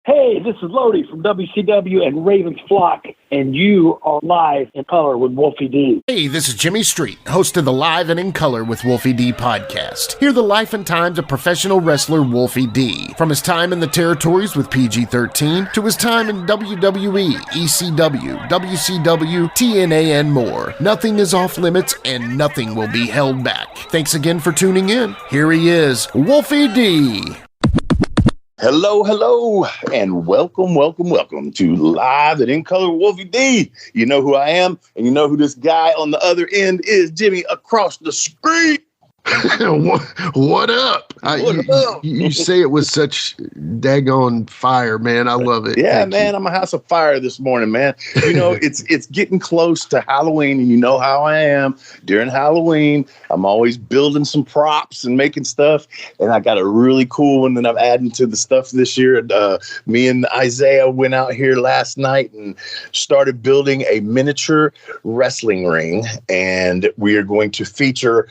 Hey, this is Lodi from WCW and Raven's Flock, and you are live in color with Wolfie D. Hey, this is Jimmy Street, host of the Live and in Color with Wolfie D podcast. Hear the life and times of professional wrestler Wolfie D. From his time in the territories with PG-13 to his time in WWE, ECW, WCW, TNA, and more. Nothing is off limits and nothing will be held back. Thanks again for tuning in. Here he is, Wolfie D. Hello, and welcome to Live and in Color with Wolfie D. You know who I am, and you know who this guy on the other end is, Jimmy, across the street. What up? You say it with such daggone fire, man. I love it. Yeah, man, I'm a house of fire this morning, man. You know, it's getting close to Halloween, and you know how I am. During Halloween, I'm always building some props and making stuff, and I got a really cool one that I'm adding to the stuff this year. Me and Isaiah went out here last night and started building a miniature wrestling ring, and we are going to feature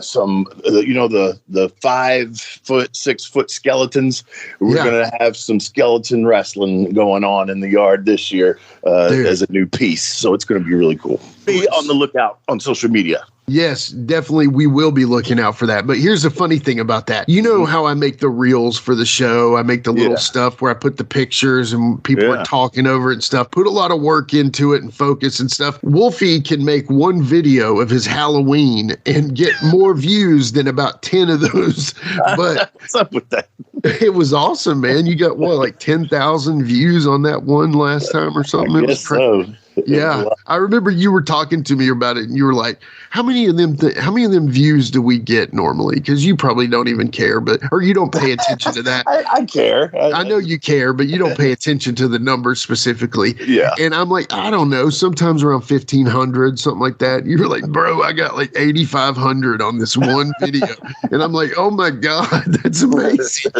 some, the 5 foot, 6 foot skeletons. We're going to have some skeleton wrestling going on in the yard this year as a new piece. So it's going to be really cool. Be on the lookout on social media. Yes, definitely. We will be looking out for that. But here's the funny thing about that. You know how I make the reels for the show? I make the little stuff where I put the pictures and people are talking over it and stuff. Put a lot of work into it and focus and stuff. Wolfie can make one video of his Halloween and get more views than about 10 of those. But what's up with that? It was awesome, man. You got like 10,000 views on that one last time or something? It was crazy. Yeah, I remember you were talking to me about it, and you were like, "How many of them views do we get normally?" Because you probably don't even care, or you don't pay attention to that. I care. I know you care, but you don't pay attention to the numbers specifically. Yeah. And I'm like, I don't know, sometimes around 1,500, something like that. You were like, "Bro, I got like 8,500 on this one video," and I'm like, "Oh my god, that's amazing!"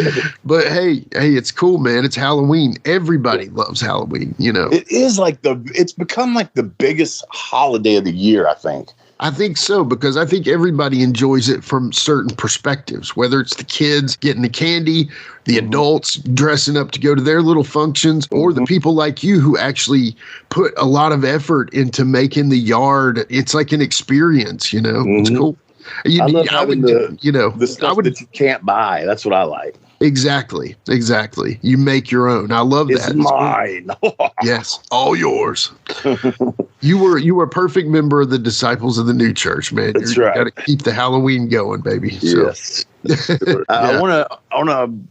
But hey, it's cool, man. It's Halloween. Everybody loves Halloween. You know, it is like it's become like the biggest holiday of the year, I think. I think so, because I think everybody enjoys it from certain perspectives, whether it's the kids getting the candy, the adults dressing up to go to their little functions, or the people like you who actually put a lot of effort into making the yard. It's like an experience, you know. It's cool. I love having the stuff that you can't buy. That's what I like. Exactly. You make your own. I love that. It's mine. Yes, all yours. You were a perfect member of the Disciples of the New Church, man. That's right. You got to keep the Halloween going, baby. So. Yes. I want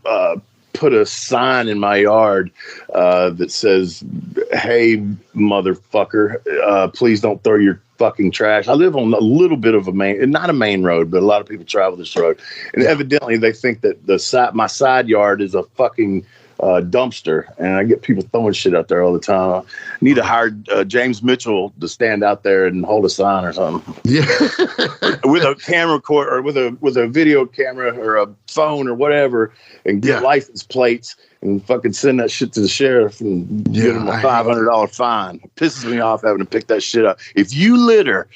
to put a sign in my yard that says, "Hey, motherfucker, please don't throw your fucking trash." I live on a little bit of not a main road, but a lot of people travel this road, and evidently they think that my side yard is a fucking dumpster, and I get people throwing shit out there all the time. I need to hire James Mitchell to stand out there and hold a sign or something. Yeah, with a camera or with a video camera or a phone or whatever, and get license plates and fucking send that shit to the sheriff and give him a $500 fine. It pisses me off having to pick that shit up. If you litter,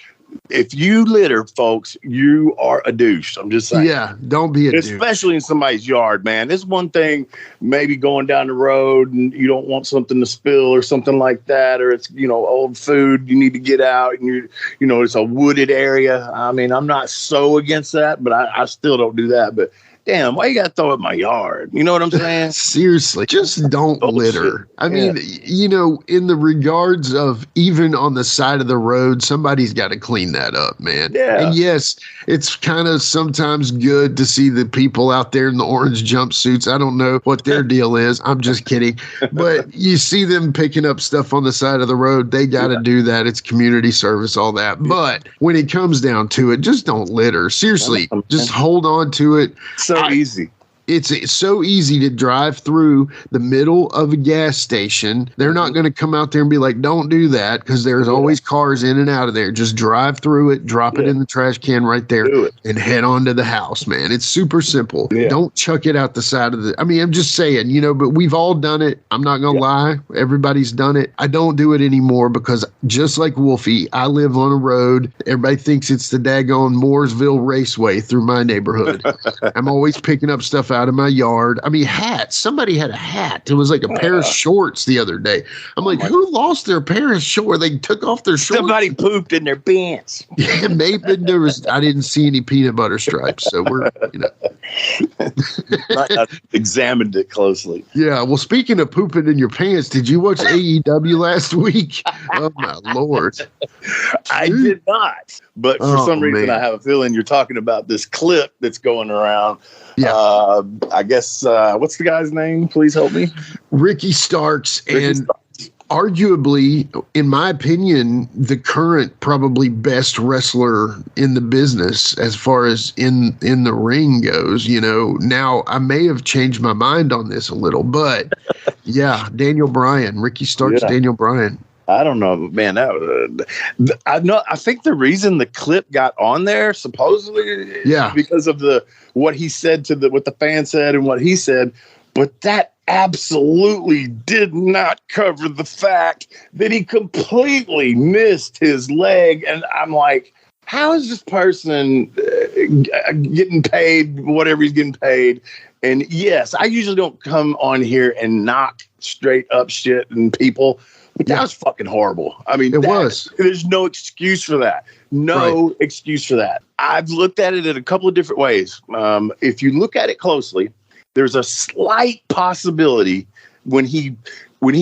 folks, you are a douche. I'm just saying. Yeah, don't be a douche. Especially in somebody's yard, man. It's one thing maybe going down the road and you don't want something to spill or something like that, or it's, old food you need to get out, and it's a wooded area. I mean, I'm not so against that, but I still don't do that. But damn, why you got to throw it in my yard? You know what I'm saying? Seriously, just don't litter. I mean, in the regards of even on the side of the road, somebody's got to clean that up, man. Yeah. And yes, it's kind of sometimes good to see the people out there in the orange jumpsuits. I don't know what their deal is. I'm just kidding. But you see them picking up stuff on the side of the road. They got to do that. It's community service, all that. But when it comes down to it, just don't litter. Seriously, just hold on to it. So easy. It's so easy to drive through the middle of a gas station. They're not going to come out there and be like, don't do that, because there's always cars in and out of there. Just drive through it, drop it in the trash can right there, and head on to the house, man. It's super simple. Yeah. Don't chuck it out the side of I'm just saying, but we've all done it. I'm not going to lie. Everybody's done it. I don't do it anymore because just like Wolfie, I live on a road. Everybody thinks it's the daggone Mooresville Raceway through my neighborhood. I'm always picking up stuff out of my yard. I mean, hats. Somebody had a hat. It was like a pair of shorts the other day. I'm like, who lost their pair of shorts? They took off their shorts. Somebody pooped in their pants. Yeah, maybe I didn't see any peanut butter stripes. So we're, I examined it closely. Yeah. Well, speaking of pooping in your pants, did you watch AEW last week? Oh, my Lord. I did not. But for some reason, I have a feeling you're talking about this clip that's going around. Yeah. I guess, what's the guy's name? Please help me. Ricky Starks. Arguably, in my opinion, the current probably best wrestler in the business as far as in the ring goes. Now I may have changed my mind on this a little, but yeah, Daniel Bryan, Ricky Starks, Daniel Bryan. I don't know, man. I think the reason the clip got on there supposedly, is because of what he said what the fan said and what he said, but that absolutely did not cover the fact that he completely missed his leg. And I'm like, how is this person getting paid whatever he's getting paid? And yes, I usually don't come on here and knock straight up shit and people, but that was fucking horrible. I mean, there's no excuse for that. No excuse for that. I've looked at it in a couple of different ways. If you look at it closely, there's a slight possibility when he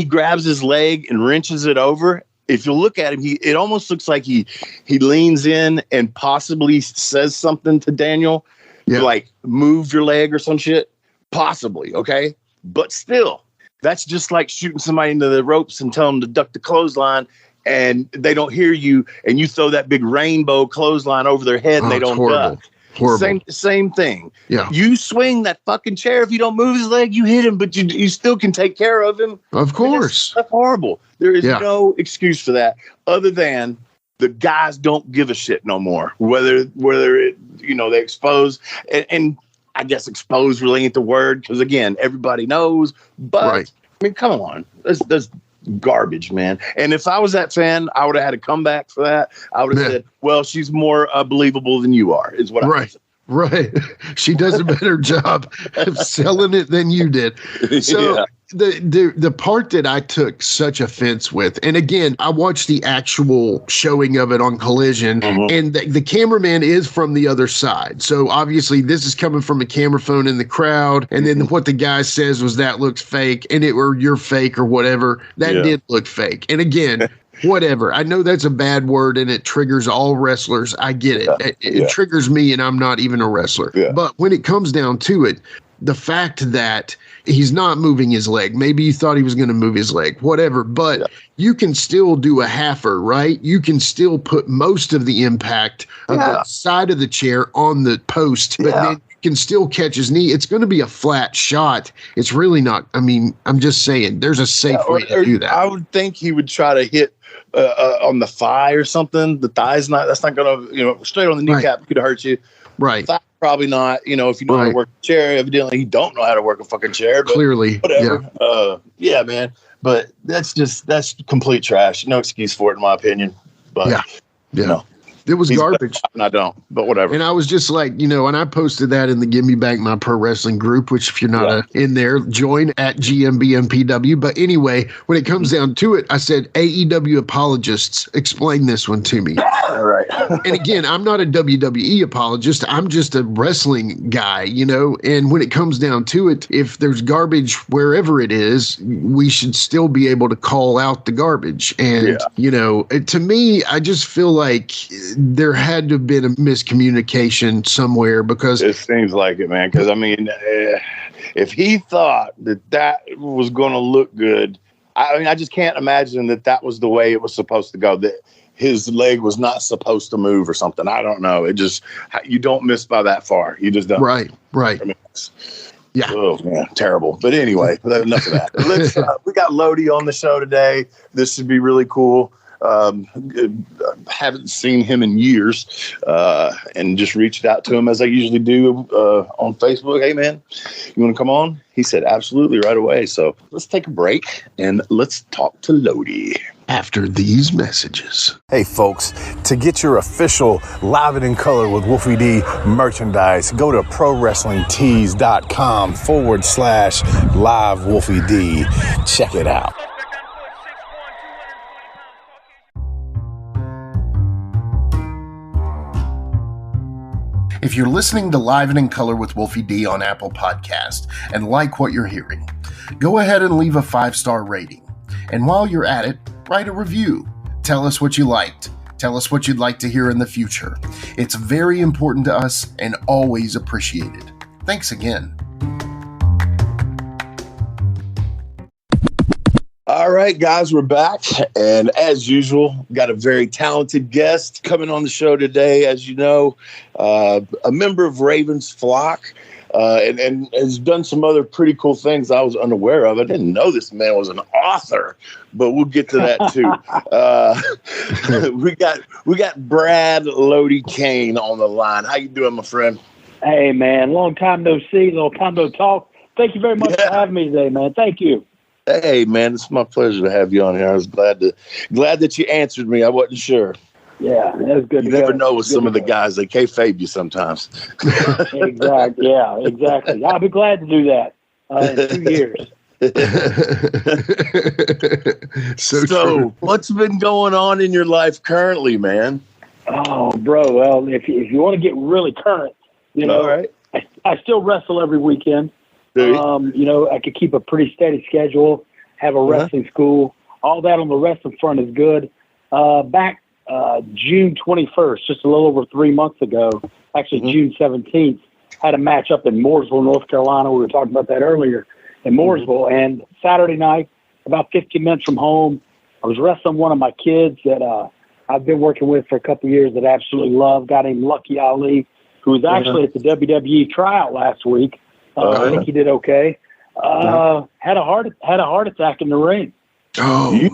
grabs his leg and wrenches it over. If you look at him, it almost looks like he leans in and possibly says something to Daniel, like move your leg or some shit. Possibly, okay? But still, that's just like shooting somebody into the ropes and telling them to duck the clothesline, and they don't hear you, and you throw that big rainbow clothesline over their head and they don't duck. Horrible. Same thing. Yeah. You swing that fucking chair. If you don't move his leg, you hit him, but you still can take care of him. Of course. That's horrible. There is no excuse for that other than the guys don't give a shit no more. Whether it, they expose and I guess expose really ain't the word because again, everybody knows, but I mean, come on. That's garbage, man. And if I was that fan, I would have had a comeback for that. I would have said, well, she's more believable than you are, is what I would say. Right. She does a better job of selling it than you did. So the part that I took such offense with, and again, I watched the actual showing of it on Collision, and the cameraman is from the other side. So obviously this is coming from a camera phone in the crowd. And then what the guy says was that looks fake or you're fake or whatever. That did look fake. And again, whatever. I know that's a bad word and it triggers all wrestlers. I get it. It triggers me and I'm not even a wrestler. Yeah. But when it comes down to it, the fact that he's not moving his leg, maybe you thought he was going to move his leg, whatever, but you can still do a halfer, right? You can still put most of the impact of the side of the chair on the post, but then you can still catch his knee. It's going to be a flat shot. It's really not. I mean, I'm just saying there's a safe way to do that. I would think he would try to hit on the thigh or something. The thigh's that's not going to, straight on the kneecap could hurt you. Right. Thigh, probably not, if you know how to work a chair. Evidently, you don't know how to work a fucking chair. But clearly. Whatever. Yeah, man. But that's complete trash. No excuse for it, in my opinion. But, it was garbage. And I don't, but whatever. And I was just like, and I posted that in the Give Me Back My Pro Wrestling group, which if you're not in there, join at GMBMPW. But anyway, when it comes down to it, I said, AEW apologists, explain this one to me. Right. And again, I'm not a WWE apologist. I'm just a wrestling guy, and when it comes down to it, if there's garbage wherever it is, we should still be able to call out the garbage. And, to me, I just feel like there had to have been a miscommunication somewhere because it seems like it, man. Because I mean, if he thought that was going to look good, I just can't imagine that was the way it was supposed to go. That his leg was not supposed to move or something. I don't know. It just you don't miss by that far. You just don't. Right. I mean, oh man, terrible. But anyway, enough of that. We got Lodi on the show today. This should be really cool. Haven't seen him in years, and just reached out to him as I usually do on Facebook. Hey, man, you want to come on? He said, absolutely, right away. So let's take a break and let's talk to Lodi after these messages. Hey, folks, to get your official Live and in Color with Wolfie D merchandise, go to prowrestlingtees.com/live Wolfie D. Check it out. If you're listening to Live and in Color with Wolfie D on Apple Podcast and like what you're hearing, go ahead and leave a 5-star rating. And while you're at it, write a review. Tell us what you liked. Tell us what you'd like to hear in the future. It's very important to us and always appreciated. Thanks again. All right, guys, we're back. And as usual, got a very talented guest coming on the show today. As you know, a member of Raven's flock, and has done some other pretty cool things I was unaware of. I didn't know this man was an author, but we'll get to that too. We got Brad Lodi Cain on the line. How you doing, my friend? Hey, man, long time no see, long time no talk. Thank you very much for having me today, man. Thank you. Hey, man, it's my pleasure to have you on here. I was glad that you answered me. I wasn't sure. Yeah, that was good. You never know with some of the guys. They kayfabe you sometimes. Exactly. Yeah, exactly. I'll be glad to do that in 2 years. So what's been going on in your life currently, man? Oh, bro. Well, if you want to get really current, All right. I still wrestle every weekend. I could keep a pretty steady schedule, have a wrestling school. All that on the wrestling front is good. Back June 21st, just a little over 3 months ago, actually June 17th, had a match up in Mooresville, North Carolina. We were talking about that earlier in Mooresville. And Saturday night, about 15 minutes from home, I was wrestling one of my kids that I've been working with for a couple of years that I absolutely love, a guy named Lucky Ali, who was actually at the WWE tryout last week. I think he did okay. Had a heart attack in the ring. Oh, he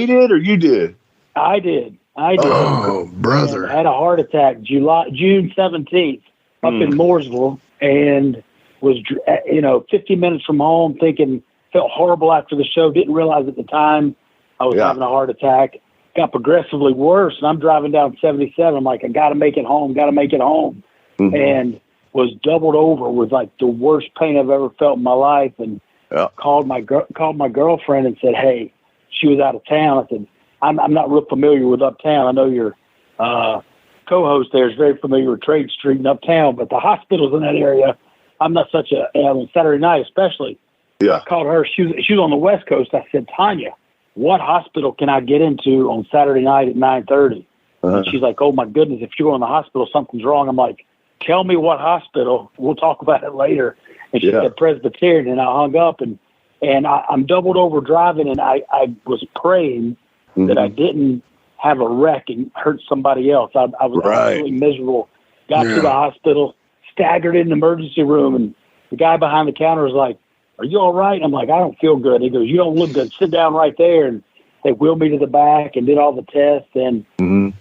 did or you did? I did. Oh, brother. And had a heart attack June 17th up in Mooresville, and was 15 minutes from home. Felt horrible after the show. Didn't realize at the time I was having a heart attack. Got progressively worse, and I'm driving down 77. I'm like, I got to make it home. And was doubled over with like the worst pain I've ever felt in my life, and called my girlfriend and said, hey, she was out of town. I said, I'm not real familiar with Uptown. I know your co-host there is very familiar with Trade Street and Uptown, but the hospitals in that area, I'm not such on Saturday night especially. Yeah. I called her. She was on the West Coast. I said, Tanya, what hospital can I get into on Saturday night at 9:30? And she's like, oh my goodness, if you go in the hospital, something's wrong. I'm like, tell me what hospital. We'll talk about it later. And she said Presbyterian, and I hung up, and I'm doubled over driving, and I was praying that I didn't have a wreck and hurt somebody else. I was absolutely miserable. Got to the hospital, staggered in the emergency room, and the guy behind the counter was like, are you all right? I'm like, I don't feel good. He goes, you don't look good. Sit down right there. And they wheeled me to the back and did all the tests. And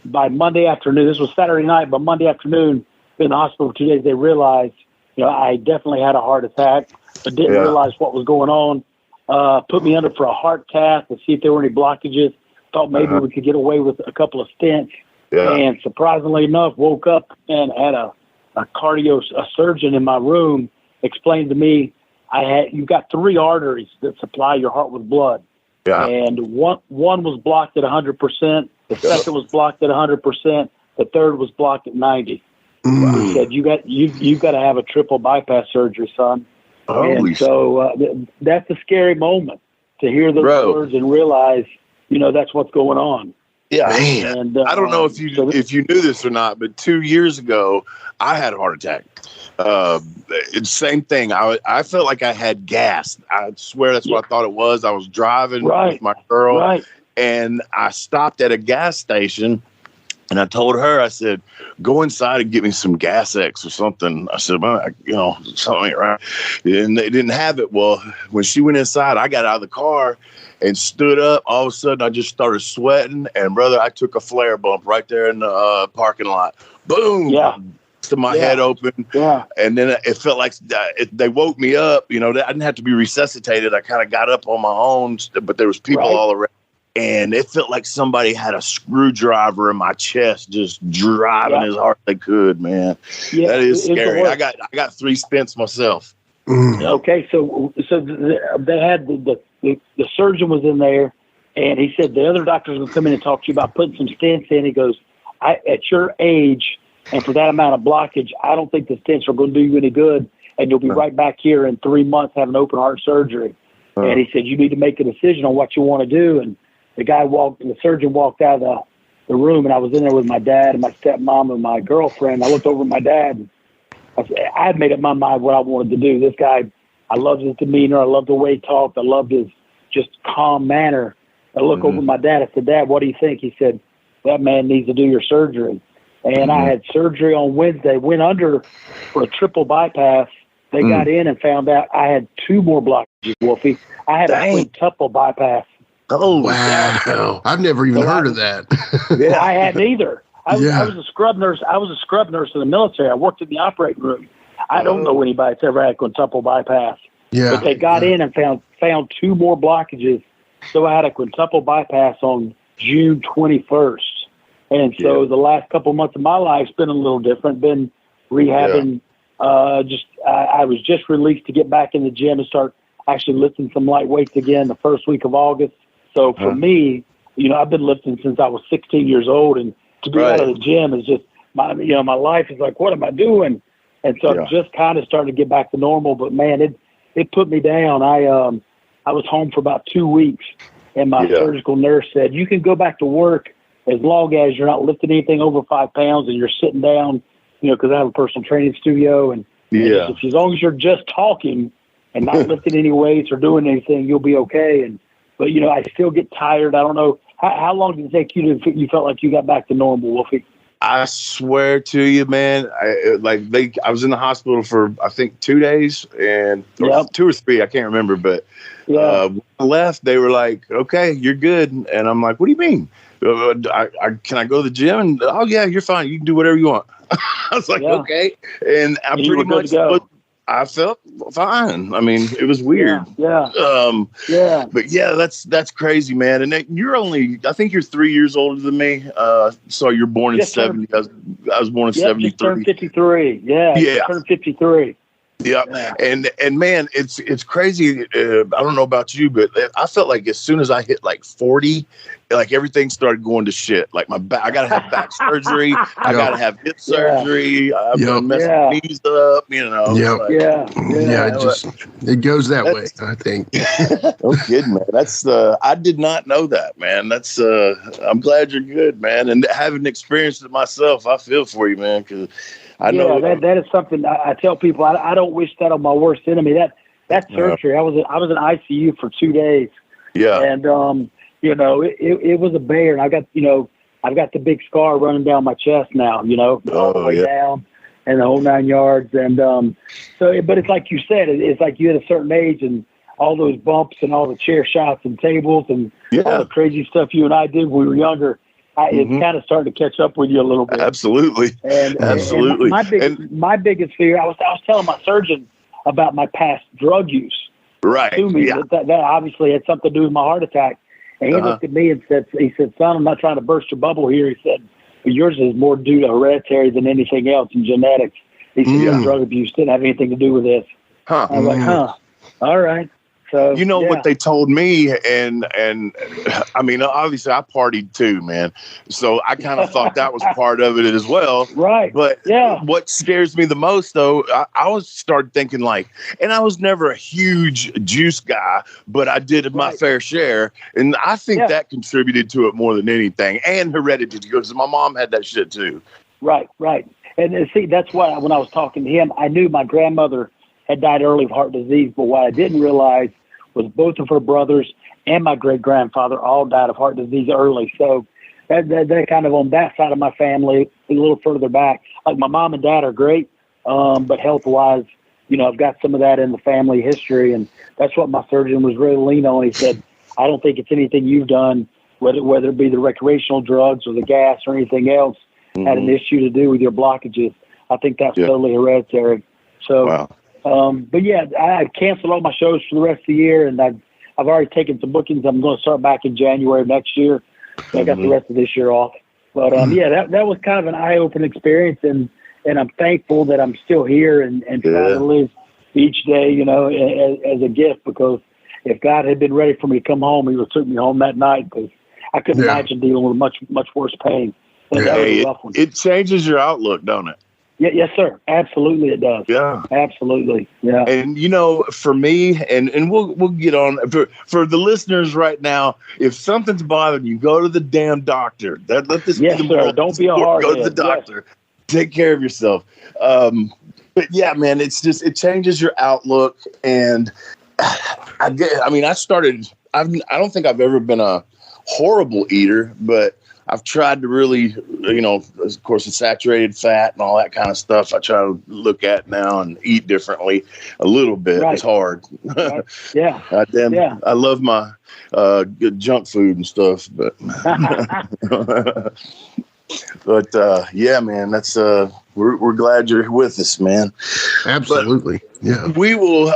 by Monday afternoon, this was Saturday night, but Monday afternoon, in the hospital for 2 days, they realized, I definitely had a heart attack, but didn't realize what was going on. Put me under for a heart cath to see if there were any blockages. Thought maybe we could get away with a couple of stents. And surprisingly enough, woke up and had a surgeon in my room explained to me, you've got 3 arteries that supply your heart with blood. And one was blocked at 100%. The second was blocked at 100%. The third was blocked at 90%. He said, you've got to have a triple bypass surgery, son. So that's a scary moment to hear those words and realize, that's what's going on. Yeah, man. And, I don't know if you knew this or not, but 2 years ago, I had a heart attack. Same thing. I felt like I had gas. I swear that's what I thought it was. I was driving with my girl, and I stopped at a gas station. And I told her, I said, go inside and get me some Gas X or something. I said, well, something ain't right. And they didn't have it. Well, when she went inside, I got out of the car and stood up. All of a sudden, I just started sweating. And, brother, I took a flare bump right there in the parking lot. Boom. Yeah. To my head open. Yeah. And then it felt like they woke me up. I didn't have to be resuscitated. I kind of got up on my own, but there was people all around. And it felt like somebody had a screwdriver in my chest, just driving as hard as they could, man. Yeah, that is scary. I got 3 stents myself. Okay, so they had the surgeon was in there, and he said the other doctors will come in and talk to you about putting some stents in. He goes, at your age and for that amount of blockage, I don't think the stents are going to do you any good, and you'll be right back here in 3 months having open heart surgery. And he said you need to make a decision on what you want to do. And the surgeon walked out of the room, and I was in there with my dad and my stepmom and my girlfriend. I looked over at my dad, and I had made up my mind what I wanted to do. This guy, I loved his demeanor. I loved the way he talked. I loved his just calm manner. I looked over at my dad. I said, Dad, what do you think? He said, that man needs to do your surgery. And I had surgery on Wednesday, went under for a triple bypass. They got in and found out I had 2 more blockages, Wolfie. I had a quintuple bypass. Oh, wow. I've never even heard of that. I hadn't either. I was a scrub nurse. I was a scrub nurse in the military. I worked in the operating room. I don't know anybody that's ever had quintuple bypass. Yeah. But they got in and found 2 more blockages. So I had a quintuple bypass on June 21st. And so the last couple months of my life's been a little different. Been rehabbing. I was just released to get back in the gym and start actually lifting some light weights again the first week of August. So for me, I've been lifting since I was 16 years old, and to be out of the gym is just my life is like, what am I doing? And so I'm just kind of starting to get back to normal. But man, it put me down. I was home for about 2 weeks, and my surgical nurse said, you can go back to work as long as you're not lifting anything over 5 pounds and you're sitting down, because I have a personal training studio, and as long as you're just talking and not lifting any weights or doing anything, you'll be okay. But I still get tired. I don't know. How long did it take you you felt like you got back to normal, Wolfie? I swear to you, man. I was in the hospital for, I think, 2 days and 2 or 3. I can't remember. But when I left, they were like, okay, you're good. And I'm like, what do you mean? Can I go to the gym? And, oh, yeah, you're fine. You can do whatever you want. I was like, okay. And I pretty much I felt fine. I mean, it was weird. But that's crazy, man. And I think you're 3 years older than me. So you're born in 70. I was born in 73. Just turned 53. Turned 53. Yeah. And man, it's crazy. I don't know about you, but I felt like as soon as I hit like 40, like everything started going to shit. Like my back, I got to have back surgery. I got to have hip surgery. I've been messing my knees up, It goes that way, I think. No kidding, man. That's, I did not know that, man. That's, I'm glad you're good, man. And having experienced it myself, I feel for you, man. Cause I know that is something I tell people. I don't wish that on my worst enemy. That surgery, I was in ICU for 2 days. Yeah. And, it was a bear, and I've got the big scar running down my chest now, all the way down and the whole 9 yards. And, but it's like you said, it's like you at a certain age and all those bumps and all the chair shots and tables and all the crazy stuff you and I did when we were younger. It's kind of starting to catch up with you a little bit. Absolutely. Absolutely. And my biggest fear, I was telling my surgeon about my past drug use. Right. To me, that obviously had something to do with my heart attack. And he looked at me and said, son, I'm not trying to burst your bubble here. He said, but yours is more due to hereditary than anything else in genetics. He said, drug abuse didn't have anything to do with this. I was like, all right. So, what they told me, and I mean, obviously I partied too, man. So I kind of thought that was part of it as well. Right. But what scares me the most, though, I started thinking and I was never a huge juice guy, but I did my fair share. And I think that contributed to it more than anything, and heredity, because my mom had that shit too. Right. And see, that's why when I was talking to him, I knew my grandmother had died early of heart disease, but what I didn't realize was both of her brothers and my great-grandfather all died of heart disease early. So that kind of on that side of my family, a little further back. Like my mom and dad are great, but health-wise, I've got some of that in the family history, and that's what my surgeon was really leaning on. He said, I don't think it's anything you've done, whether it be the recreational drugs or the gas or anything else, had an issue to do with your blockages. I think that's totally hereditary. So, but yeah, I canceled all my shows for the rest of the year, and I've already taken some bookings. I'm going to start back in January of next year. I got the rest of this year off. But that was kind of an eye-opening experience, and I'm thankful that I'm still here and trying to live each day, as a gift, because if God had been ready for me to come home, he would have took me home that night, because I couldn't imagine dealing with much, much worse pain. It changes your outlook, don't it? Yeah, yes, sir. Absolutely, it does. Yeah, absolutely. Yeah. And for me, and we'll get on for the listeners right now. If something's bothering you, go to the damn doctor. Let this be the moment. Don't be a hard Go to the doctor. Yes. Take care of yourself. But yeah, man, it changes your outlook. And I don't think I've ever been a horrible eater, but I've tried to really, of course, the saturated fat and all that kind of stuff I try to look at now and eat differently a little bit. Right. It's hard. Right. Yeah. I love my good junk food and stuff, but yeah, man, that's we're glad you're with us, man. Absolutely. But we will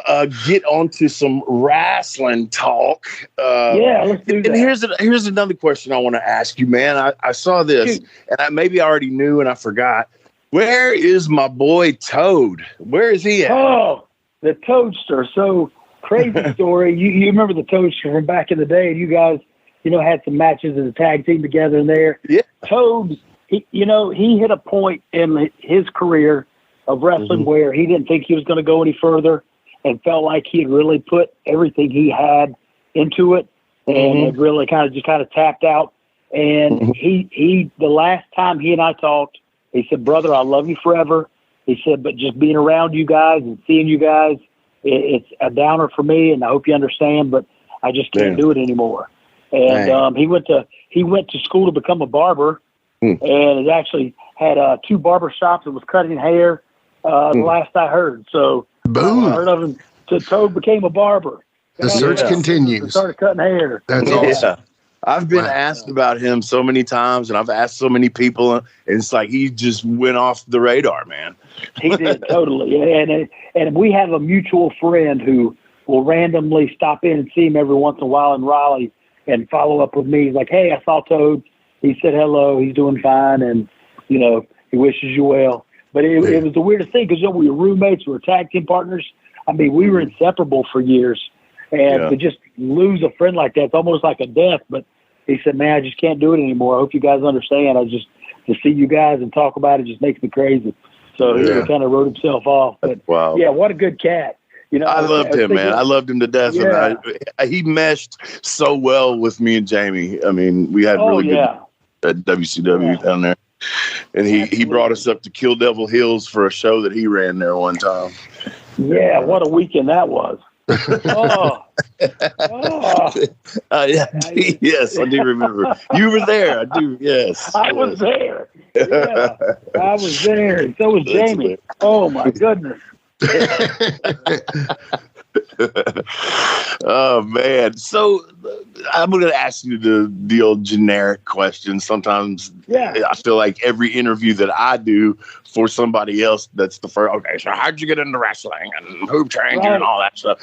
get on to some wrestling talk. Let's do that. And here's another question I want to ask you, man. I saw this, and I already knew, and I forgot. Where is my boy Toad? Where is he at? Oh, the Toadster. So crazy story. You remember the Toadster from back in the day, and you guys, had some matches as a tag team together in there. Yeah. Toad, he hit a point in his career of wrestling where he didn't think he was going to go any further, and felt like he had really put everything he had into it, and it really kind of tapped out. And he the last time he and I talked, he said, "Brother, I love you forever." He said, "But just being around you guys and seeing you guys, it's a downer for me, and I hope you understand, but I just can't do it anymore." And he went to school to become a barber, and it actually had 2 barber shops that was cutting hair. The last I heard. So boom. I heard of him. Toad became a barber. The search continues. Started cutting hair. That's awesome. I've been asked about him so many times, and I've asked so many people, and it's like he just went off the radar, man. He did, totally. And we have a mutual friend who will randomly stop in and see him every once in a while in Raleigh and follow up with me. He's like, "Hey, I saw Toad. He said hello. He's doing fine, and he wishes you well." But it was the weirdest thing, because we were roommates, we were tag team partners. I mean, we were inseparable for years, and to just lose a friend like that, it's almost like a death. But he said, "Man, I just can't do it anymore. I hope you guys understand. To see you guys and talk about it just makes me crazy." So he kind of wrote himself off. But yeah, what a good cat. I loved him, man. I loved him to death. Yeah. He meshed so well with me and Jamie. I mean, we had really good at WCW down there. And he brought us up to Kill Devil Hills for a show that he ran there one time. Yeah, what a weekend that was. Yes, I do remember. You were there. I do, yes. I was there. Yeah, I was there. And so was Jamie. Oh, my goodness. Oh man! So I'm going to ask you the old generic question. Sometimes I feel like every interview that I do for somebody else, that's the first. Okay, so how'd you get into wrestling and who trained you and all that stuff?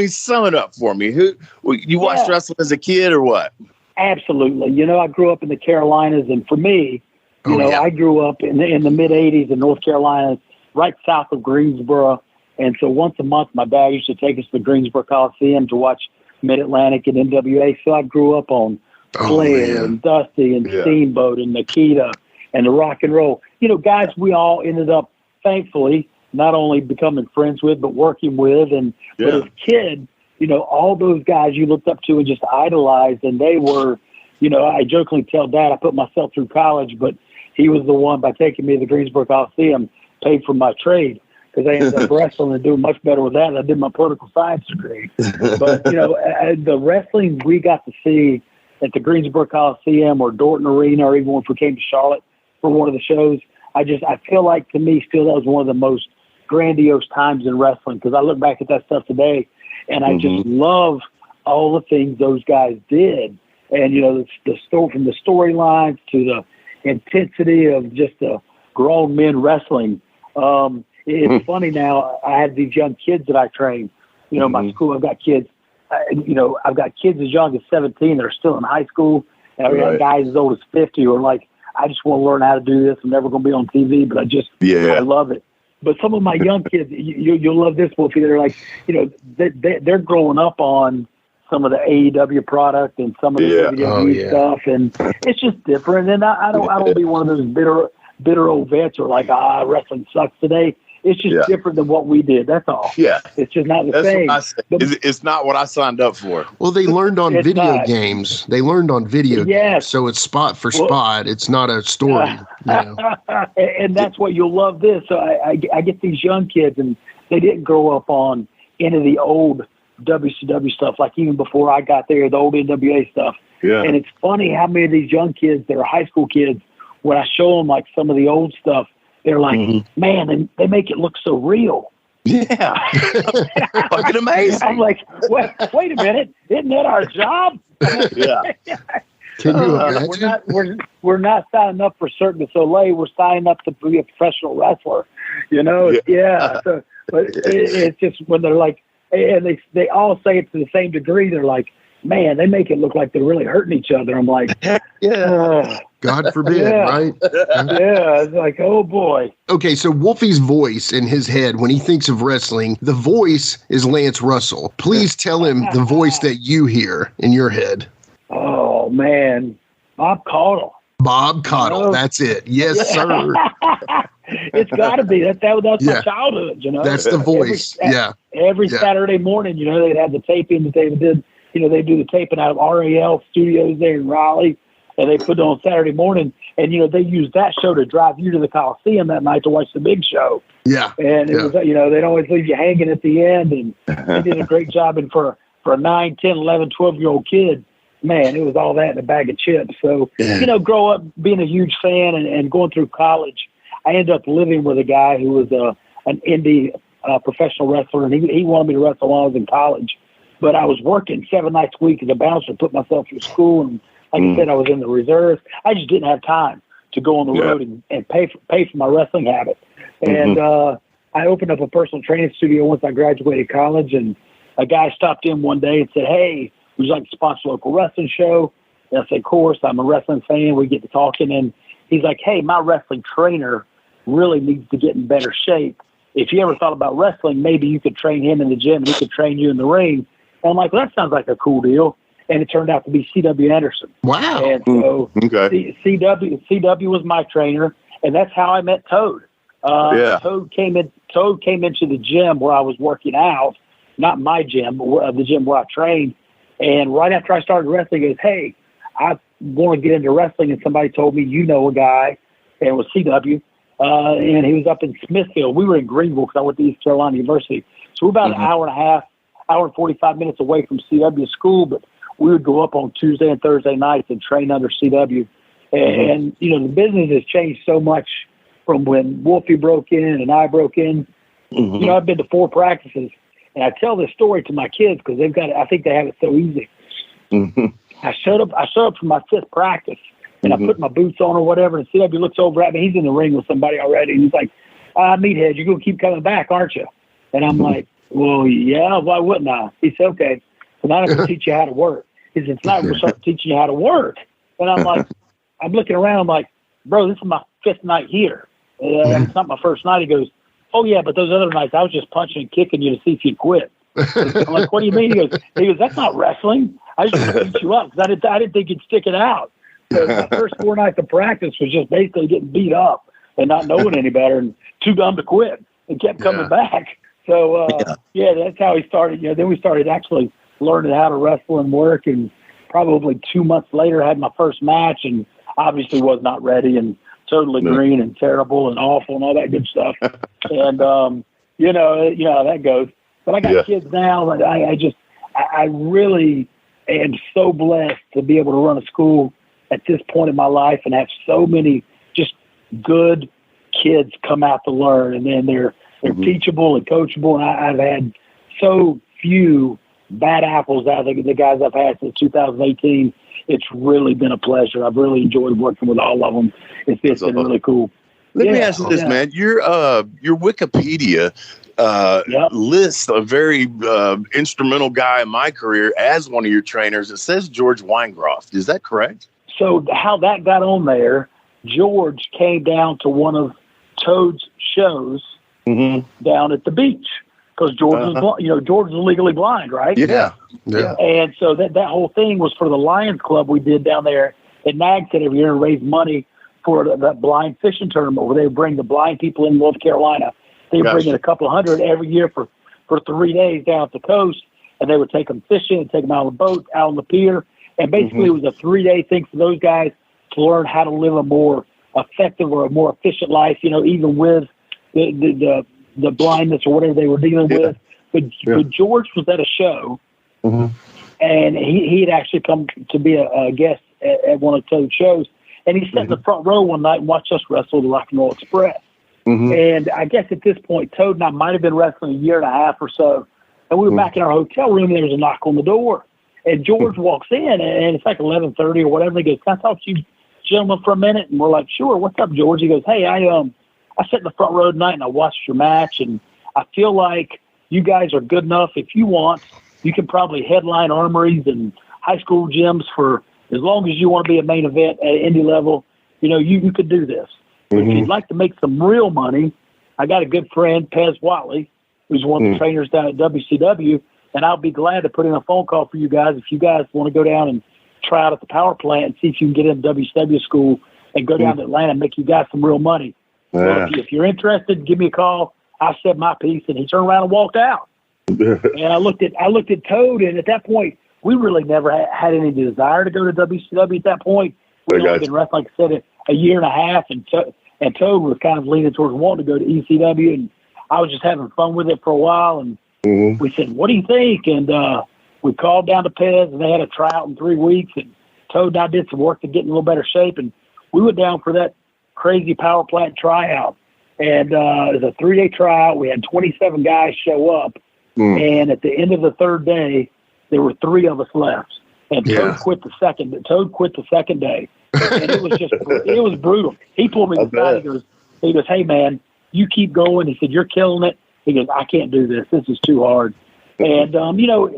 Sum it up for me. You watched wrestling as a kid or what? Absolutely. I grew up in the Carolinas, and for me, I grew up in the mid '80s in North Carolina, right south of Greensboro. And so once a month, my dad used to take us to the Greensboro Coliseum to watch Mid-Atlantic and NWA. So I grew up on Flair and Dusty and Steamboat and Nikita and the rock and roll. Guys we all ended up, thankfully, not only becoming friends with, but working with. But as a kid, all those guys you looked up to and just idolized. And they were, I jokingly tell Dad I put myself through college, but he was the one, by taking me to the Greensboro Coliseum, paid for my trade. Because I ended up wrestling and doing much better with that. I did my political science degree. But, the wrestling we got to see at the Greensboro Coliseum or Dorton Arena, or even if we came to Charlotte for one of the shows. I feel like, to me, still that was one of the most grandiose times in wrestling, because I look back at that stuff today and I just love all the things those guys did. And, the story, from the storylines to the intensity of just the grown men wrestling. It's funny now, I have these young kids that I train. My school, I've got kids, I've got kids as young as 17 that are still in high school. And I've got guys as old as 50 who are like, I just want to learn how to do this. I'm never going to be on TV, but I love it. But some of my young kids, you'll love this, Wolfie. They're like, they're growing up on some of the AEW product and some of the WWE stuff, and it's just different. And I don't be one of those bitter old vets who are like, wrestling sucks today. It's just different than what we did. That's all. Yeah. It's just not the same. It's not what I signed up for. Well, they learned on video games. They learned on video games. So it's spot for spot. It's not a story. And that's what you'll love this. So I get these young kids, and they didn't grow up on any of the old WCW stuff, like even before I got there, the old NWA stuff. Yeah. And it's funny how many of these young kids that are high school kids, when I show them like some of the old stuff, they're like, man, they make it look so real. Yeah. Fucking amazing. I'm like, wait a minute. Isn't that our job? Yeah. Can you imagine? We're not signing up for Cirque du Soleil. We're signing up to be a professional wrestler. So, but it's just when they're like, and they all say it to the same degree. They're like, man, they make it look like they're really hurting each other. I'm like, God forbid, right? It's like, oh boy. Okay, so Wolfie's voice in his head, when he thinks of wrestling, the voice is Lance Russell. Please tell him the voice that you hear in your head. Oh man, Bob Caudle. Bob Caudle, that's it. Yes, sir. It's got to be. That's my childhood, That's the voice. Every Saturday morning, they'd have the taping that they did. They do the taping out of RAL Studios there in Raleigh, and they put it on Saturday morning. And, they used that show to drive you to the Coliseum that night to watch the big show. Yeah. And it was, they'd always leave you hanging at the end. And they did a great job. And for a 9, 10, 11, 12-year-old kid, man, it was all that in a bag of chips. So, grow up being a huge fan and going through college. I ended up living with a guy who was an indie professional wrestler, and he wanted me to wrestle when I was in college. But I was working 7 nights a week as a bouncer, put myself through school, and like I said, I was in the reserves. I just didn't have time to go on the road and pay for my wrestling habit. And I opened up a personal training studio once I graduated college, and a guy stopped in one day and said, "Hey, would you like to sponsor a local wrestling show?" And I said, "Of course, I'm a wrestling fan." We get to talking, and he's like, "Hey, my wrestling trainer really needs to get in better shape. If you ever thought about wrestling, maybe you could train him in the gym and he could train you in the ring." And I'm like, well, that sounds like a cool deal. And it turned out to be C.W. Anderson. Wow. And so C.W. was my trainer, and that's how I met Toad. Toad came into the gym where I was working out, not my gym, but the gym where I trained. And right after I started wrestling, he goes, "Hey, I want to get into wrestling." And somebody told me, a guy, and it was C.W., and he was up in Smithfield. We were in Greenville because I went to East Carolina University. So we're about an hour and 45 minutes away from CW school, but we would go up on Tuesday and Thursday nights and train under CW. And the business has changed so much from when Wolfie broke in and I broke in. I've been to 4 practices, and I tell this story to my kids because I think they have it so easy. I showed up for my 5th practice, and I put my boots on or whatever, and CW looks over at me. He's in the ring with somebody already, and he's like, "Meathead, you're going to keep coming back, aren't you?" And I'm like, "Well, yeah, why wouldn't I?" He said, "Okay, so I'm going to teach you how to work." He said, "Tonight we're going to start teaching you how to work." And I'm like, I'm looking around, I'm like, "Bro, this is my 5th night here. It's not my first night." He goes, "Oh, yeah, but those other nights I was just punching and kicking you to see if you'd quit." I'm like, "What do you mean?" He goes, "That's not wrestling. I just want to beat you up because I didn't think you'd stick it out." So my first 4 nights of practice was just basically getting beat up and not knowing any better and too dumb to quit and kept coming back. So, that's how he started. Then we started actually learning how to wrestle and work, and probably 2 months later had my first match, and obviously was not ready and totally green and terrible and awful and all that good stuff. And, you know how that goes. But I got kids now, and I really am so blessed to be able to run a school at this point in my life and have so many just good kids come out to learn, and then they're teachable and coachable. And I've had so few bad apples out of the guys I've had since 2018. It's really been a pleasure. I've really enjoyed working with all of them. It's been really cool. Let me ask you this, man. Your Wikipedia lists a very instrumental guy in my career as one of your trainers. It says George Weingeroff. Is that correct? So how that got on there, George came down to one of Toad's shows down at the beach because George was, George was legally blind, right? Yeah. And so that whole thing was for the Lions Club we did down there at Nags every year to raise money for the blind fishing tournament where they would bring the blind people in North Carolina. They would bring in a couple of hundred every year for 3 days down at the coast, and they would take them fishing and take them out on the boat, out on the pier. And basically it was a 3-day thing for those guys to learn how to live a more effective or a more efficient life, even with the blindness or whatever they were dealing with. But George was at a show, and he had actually come to be a guest at one of Toad's shows. And he sat in the front row one night and watched us wrestle the Rock and Roll Express. And I guess at this point, Toad and I might have been wrestling a year and a half or so. And we were back in our hotel room, and there was a knock on the door. And George walks in, and it's like 11:30 or whatever. He goes, "Can I talk to you gentlemen for a minute?" And we're like, "Sure. What's up, George?" He goes, "Hey, I sat in the front row tonight, and I watched your match, and I feel like you guys are good enough. If you want, you can probably headline armories and high school gyms for as long as you want to be a main event at indie level. You could do this. If you'd like to make some real money, I got a good friend, Pez Watley, who's one of the trainers down at WCW, and I'll be glad to put in a phone call for you guys if you guys want to go down and try out at the power plant and see if you can get in WCW school and go down to Atlanta and make you guys some real money. Well, if you're interested, give me a call. I said my piece," and he turned around and walked out. And I looked at Toad, and at that point, we really never had any desire to go to WCW at that point. We'd only been wrestling, like I said, a year and a half, and Toad was kind of leaning towards wanting to go to ECW, and I was just having fun with it for a while, and we said, "What do you think?" And we called down to Pez, and they had a tryout in 3 weeks, and Toad and I did some work to get in a little better shape, and we went down for that crazy power plant tryout. And it was a 3-day tryout. We had 27 guys show up, and at the end of the 3rd day, there were 3 of us left. And Toad quit the second day. And it was just, it was brutal. He pulled me aside. He goes, "Hey man, you keep going." He said, "You're killing it." He goes, "I can't do this. This is too hard." And,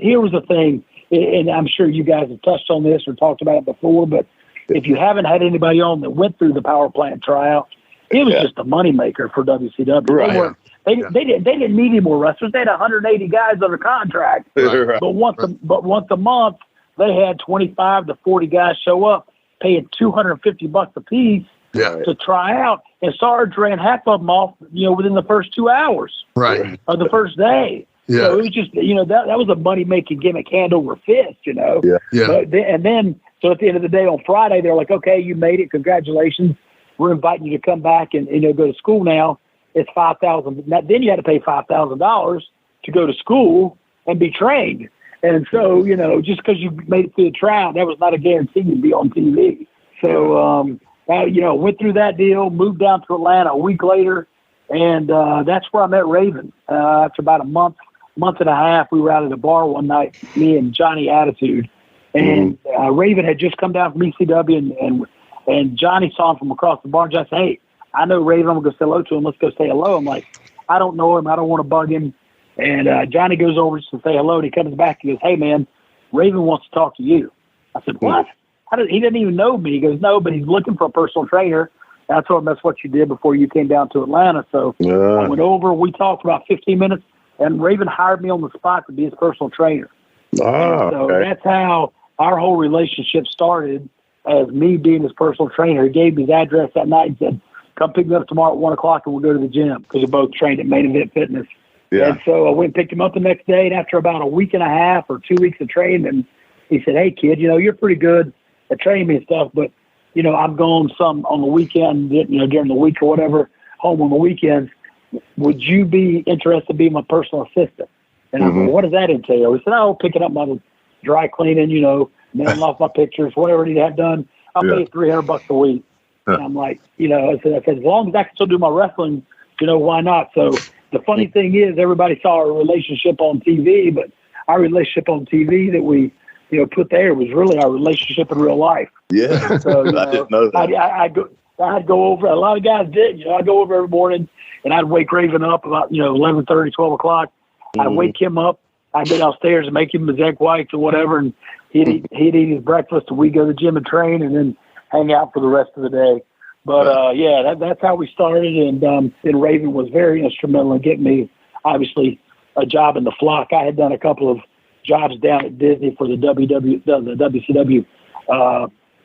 here was the thing, and I'm sure you guys have touched on this or talked about it before, but if you haven't had anybody on that went through the power plant tryout, it was just a moneymaker for WCW. Right. They didn't need any more wrestlers. They had 180 guys under contract. Right. But once a month, they had 25 to 40 guys show up, paying $250 a piece to try out. And Sarge ran half of them off, within the first 2 hours of the first day. Yeah. So it was just, that was a money-making gimmick, hand over fist, Yeah. So at the end of the day on Friday, they're like, "Okay, you made it. Congratulations. We're inviting you to come back and go to school now. It's $5,000. Then you had to pay $5,000 to go to school and be trained." And so, just because you made it through the trial, that was not a guarantee you'd be on TV. So, went through that deal, moved down to Atlanta a week later, and that's where I met Raven. After about a month and a half, we were out at a bar one night, me and Johnny Attitude. And Raven had just come down from ECW, and Johnny saw him from across the bar and just said, "Hey, I know Raven. I'm going to go say hello to him. Let's go say hello." I'm like, "I don't know him. I don't want to bug him." And Johnny goes over just to say hello, and he comes back and goes, "Hey, man, Raven wants to talk to you." I said, "What?" He didn't even know me. He goes, "No, but he's looking for a personal trainer." And I told him that's what you did before you came down to Atlanta. So I went over. We talked for about 15 minutes, and Raven hired me on the spot to be his personal trainer. So that's how our whole relationship started, as me being his personal trainer. He gave me his address that night and said, "Come pick me up tomorrow at 1 o'clock and we'll go to the gym," because we both trained at Main Event Fitness. Yeah. And so I went and picked him up the next day, and after about a week and a half or 2 weeks of training, he said, "Hey, kid, you're pretty good at training me and stuff, but, I'm going some on the weekend, during the week or whatever, home on the weekends. Would you be interested in being my personal assistant?" And I said, "What does that entail?" He said, "Oh, picking up my dry cleaning, mailing off my pictures, whatever I need to have done. I'll pay $300 a week. And I'm like, I said, as long as I can still do my wrestling, why not? So the funny thing is, everybody saw our relationship on TV, but our relationship on TV that we, put there was really our relationship in real life. Yeah. So, I didn't know that. I'd go over, a lot of guys did, I'd go over every morning and I'd wake Raven up about, 11:30, 12 o'clock. I'd wake him up. I'd go downstairs and make him his egg whites or whatever. And he'd eat his breakfast and we'd go to the gym and train and then hang out for the rest of the day. But, that's how we started. And Raven was very instrumental in getting me, obviously, a job in the flock. I had done a couple of jobs down at Disney for the WCW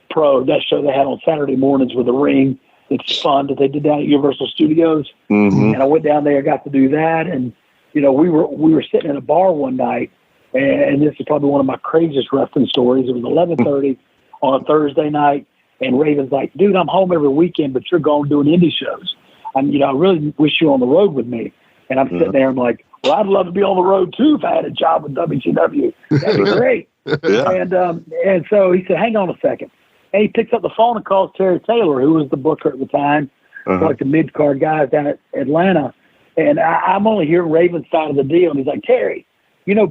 Pro, that show they had on Saturday mornings with a ring. It's fun that they did down at Universal Studios. Mm-hmm. And I went down there, got to do that. And, we were sitting in a bar one night, and this is probably one of my craziest wrestling stories. It was 11:30 on a Thursday night. And Raven's like, dude, I'm home every weekend, but you're going doing indie shows. And, I really wish you were on the road with me. And I'm sitting there, I'm like, well, I'd love to be on the road too if I had a job with WCW. That'd be great. And so he said, hang on a second. And he picks up the phone and calls Terry Taylor, who was the booker at the time, like the mid-card guys down at Atlanta. And I'm only hearing Raven's side of the deal. And he's like, Terry,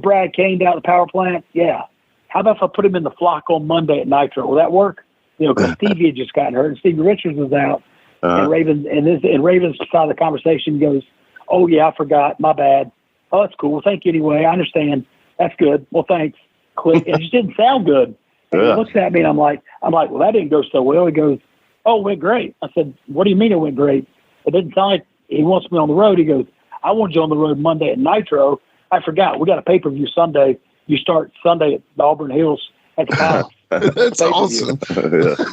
Brad Cain down at the power plant? Yeah. How about if I put him in the flock on Monday at Nitro? Will that work? Because Stevie had just gotten hurt and Stevie Richards was out. And Raven's side of the conversation goes, oh, yeah, I forgot. My bad. Oh, that's cool. Well, thank you anyway. I understand. That's good. Well, thanks. Click. And it just didn't sound good. And he looks at me and I'm like, well, that didn't go so well. He goes, oh, it went great. I said, what do you mean it went great? It didn't sound like he wants me on the road. He goes, I wanted you on the road Monday at Nitro. I forgot. We got a pay-per-view Sunday. You start Sunday at the Auburn Hills at the Palace. That's awesome.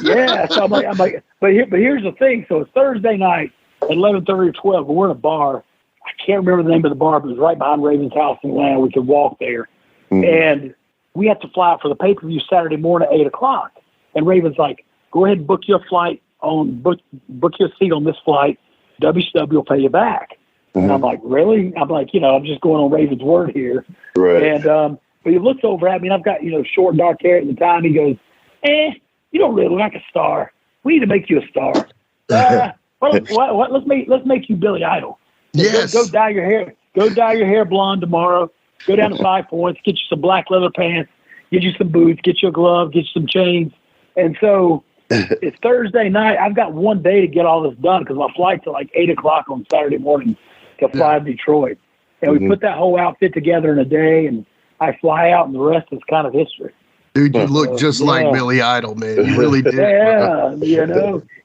Yeah. So I'm like, but here's the thing. So it's Thursday night at 11:30 or 12. We're in a bar. I can't remember the name of the bar, but it was right behind Raven's house in Atlanta. We could walk there. And we had to fly out for the pay-per-view Saturday morning at 8 o'clock. And Raven's like, go ahead and book your flight book your seat on this flight. WCW will pay you back. And I'm like, really? I'm like, I'm just going on Raven's word here. Right. And, but he looks over at me, and I've got, short, dark hair at the time. He goes, you don't really look like a star. We need to make you a star. Let's make you Billy Idol. Yes. Go dye your hair. Go dye your hair blonde tomorrow. Go down to 5 Points. Get you some black leather pants. Get you some boots. Get you a glove. Get you some chains. And so it's Thursday night. I've got one day to get all this done because my flight's at like 8 o'clock on Saturday morning to fly to Detroit. And we put that whole outfit together in a day, and I fly out, and the rest is kind of history. Dude, you look just like Billy Idol, man. You really did. Yeah,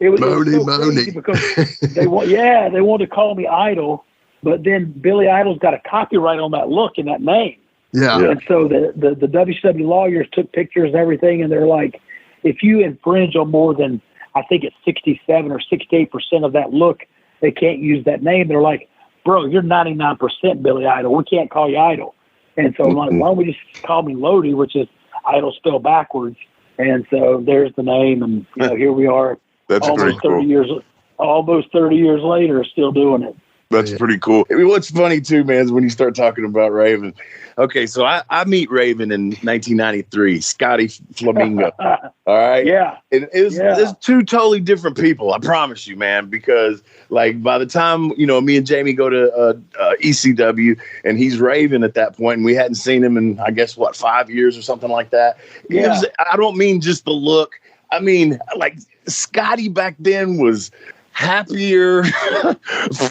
it was so Moni. crazy because they wanted to call me Idol, but then Billy Idol's got a copyright on that look and that name. Yeah. And so the WCW lawyers took pictures and everything, and they're like, if you infringe on more than, I think it's 67 or 68% of that look, they can't use that name. They're like, bro, you're 99% Billy Idol. We can't call you Idol. And so I'm like, why don't we just call me Lodi, which is Idol spelled backwards. And so there's the name, and here we are. That's almost pretty cool. Almost 30 years later, still doing it. That's pretty cool. I mean, what's funny too, man, is when you start talking about Raven. Okay, so I meet Raven in 1993, Scotty Flamingo. All right? Yeah. It's two totally different people, I promise you, man, because like by the time, me and Jamie go to ECW and he's Raven at that point, and we hadn't seen him in, I guess, 5 years or something like that. Yeah. I don't mean just the look. I mean, like Scotty back then was happier,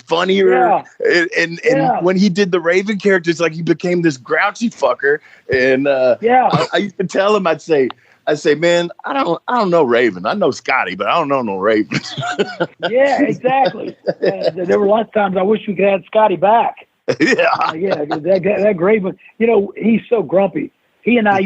funnier, and when he did the Raven characters, like he became this grouchy fucker. And I used to tell him, I'd say, man, I don't know Raven. I know Scotty, but I don't know no Raven. Yeah, exactly. There were lots of times I wish we could have Scotty back. That great one. He's so grumpy. He and I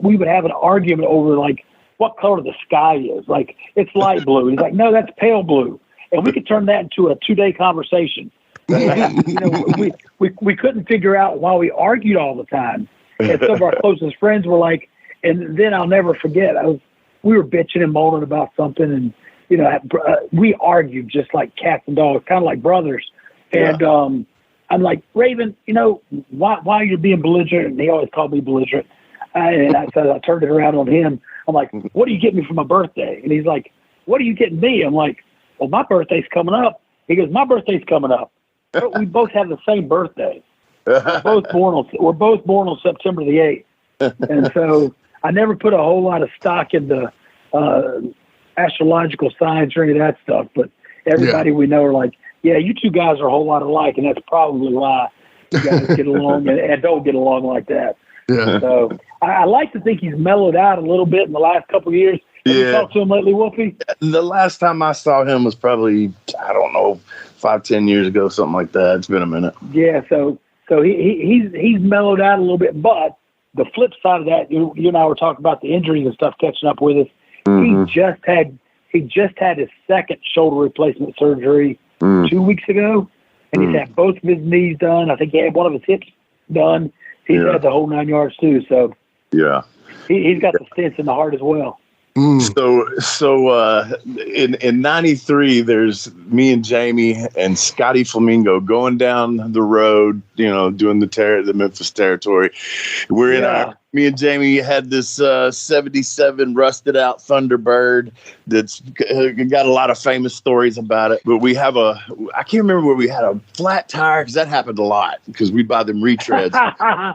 we would have an argument over like what color the sky is. Like it's light blue. He's like, no, that's pale blue. And we could turn that into a 2-day conversation. We couldn't figure out why we argued all the time. And some of our closest friends were like, and then I'll never forget, we were bitching and moaning about something, and we argued just like cats and dogs, kind of like brothers. And I'm like, Raven, why you're being belligerent? And he always called me belligerent. So I turned it around on him. I'm like, what do you get me for my birthday? And he's like, what are you getting me? I'm like, well, my birthday's coming up. He goes, my birthday's coming up. But we both have the same birthday. We're both born on September the 8th. And so I never put a whole lot of stock into astrological signs or any of that stuff. But everybody we know are like, yeah, you two guys are a whole lot alike, and that's probably why you guys get along and don't get along like that. Yeah. So I like to think he's mellowed out a little bit in the last couple of years. Have you talked to him lately, Wolfie? The last time I saw him was probably, I don't know, 5-10 years ago, something like that. It's been a minute. Yeah, so he's mellowed out a little bit, but the flip side of that, you and I were talking about the injuries and stuff catching up with us. Mm-hmm. He just had his second shoulder replacement surgery 2 weeks ago, and he's had both of his knees done. I think he had one of his hips done. He's had the whole 9 yards too. So he's got the stents in the heart as well. So in '93, there's me and Jamie and Scotty Flamingo going down the road, doing the Memphis territory. We're in me and Jamie had this 77 rusted out Thunderbird that's got a lot of famous stories about it. But we have I can't remember where we had a flat tire, because that happened a lot because we buy them retreads.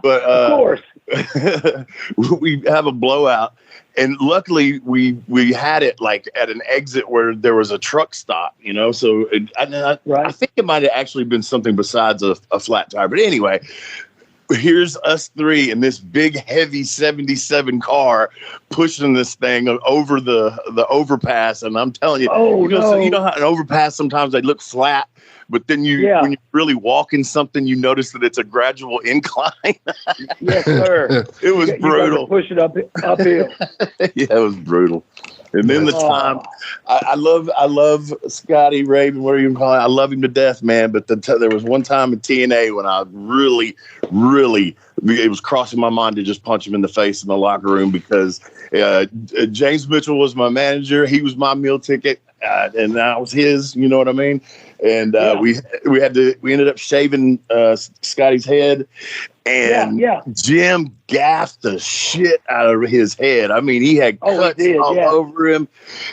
But of course, we have a blowout. And luckily, we had it like at an exit where there was a truck stop, So I think it might have actually been something besides a flat tire. But anyway, here's us three in this big, heavy 77 car pushing this thing over the overpass. And I'm telling you, so you know how an overpass sometimes they look flat. But then when you're really walking something, you notice that it's a gradual incline. Yes, sir. It was brutal. Push it uphill. Yeah, it was brutal. And then the time, I love Scotty Raven, whatever you call it. I love him to death, man. But there was one time in TNA when I really, it was crossing my mind to just punch him in the face in the locker room, because James Mitchell was my manager. He was my meal ticket. And I was his, you know what I mean? And we ended up shaving Scotty's head, and Jim gaffed the shit out of his head. I mean, he had cuts all over him.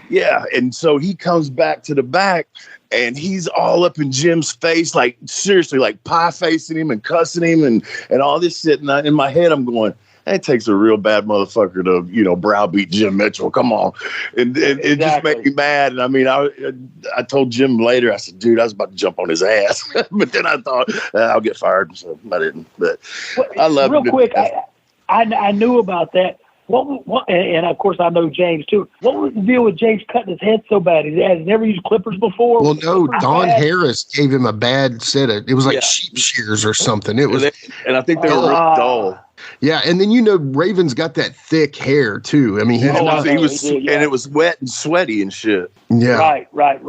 Yeah. And so he comes back to the back, and he's all up in Jim's face, like seriously, like pie facing him and cussing him and all this shit. And in my head, I'm going, it takes a real bad motherfucker to, browbeat Jim Mitchell. Come on. And it just made me mad. And I mean, I told Jim later, I said, dude, I was about to jump on his ass. But then I thought, I'll get fired. So I didn't. But I love it. Real quick, I knew about that. What, and of course I know James too. What was the deal with James cutting his head so bad? He has never used clippers before. Well, no, Don Harris gave him a bad set of. It was like sheep shears or something. It was, and I think they were real dull. Yeah, and then Raven's got that thick hair too. I mean, he was, and it was wet and sweaty and shit. Yeah, right.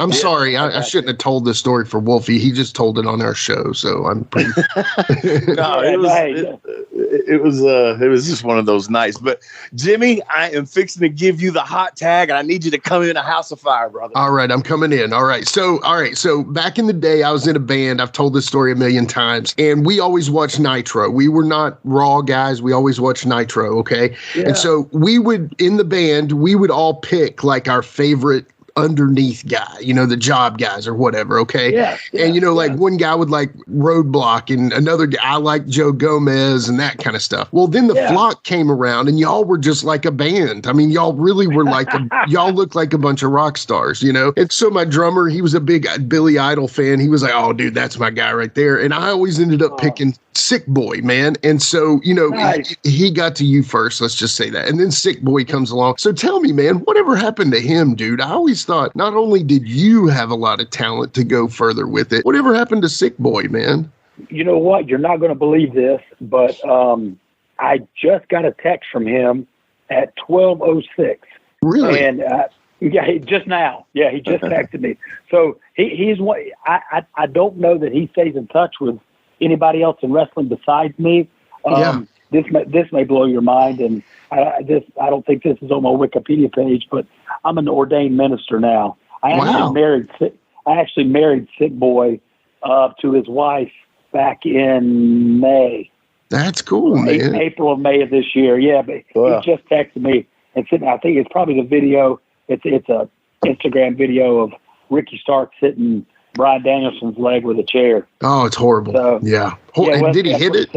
I'm sorry, I shouldn't have told this story for Wolfie. He just told it on our show, so I'm pretty. No, it was just one of those nights. But Jimmy, I am fixing to give you the hot tag, and I need you to come in a house of fire, brother. All right, I'm coming in. All right, so back in the day, I was in a band. I've told this story a million times, and we always watched Nitro. We were not Raw guys. We always watched Nitro. Okay, and so we would in the band, we would all pick like our favorite underneath guy, the job guys or whatever. Okay. And like one guy would like Roadblock, and another guy, I like Joe Gomez and that kind of stuff. Well, then the Flock came around, and y'all were just like a band. I mean, y'all really were like, y'all looked like a bunch of rock stars, And so my drummer, he was a big Billy Idol fan. He was like, oh dude, that's my guy right there. And I always ended up picking Sick Boy, man. And so, nice. he got to you first. Let's just say that. And then Sick Boy comes along. So tell me, man, whatever happened to him, dude? I always thought not only did you have a lot of talent to go further with it, whatever happened to Sick Boy, man? You know what? You're not going to believe this, but I just got a text from him at 12:06. Really? And just now. Yeah, he just texted me. So he's one. I don't know that he stays in touch with anybody else in wrestling besides me. This may blow your mind, and I don't think this is on my Wikipedia page, but I'm an ordained minister now. I actually married Sick Boy to his wife back in May. That's cool, man. April or May of this year. Yeah, but he just texted me and said, I think it's probably the video. It's a Instagram video of Ricky Stark sitting Bryan Danielson's leg with a chair. Oh, it's horrible. So, and did he hit it?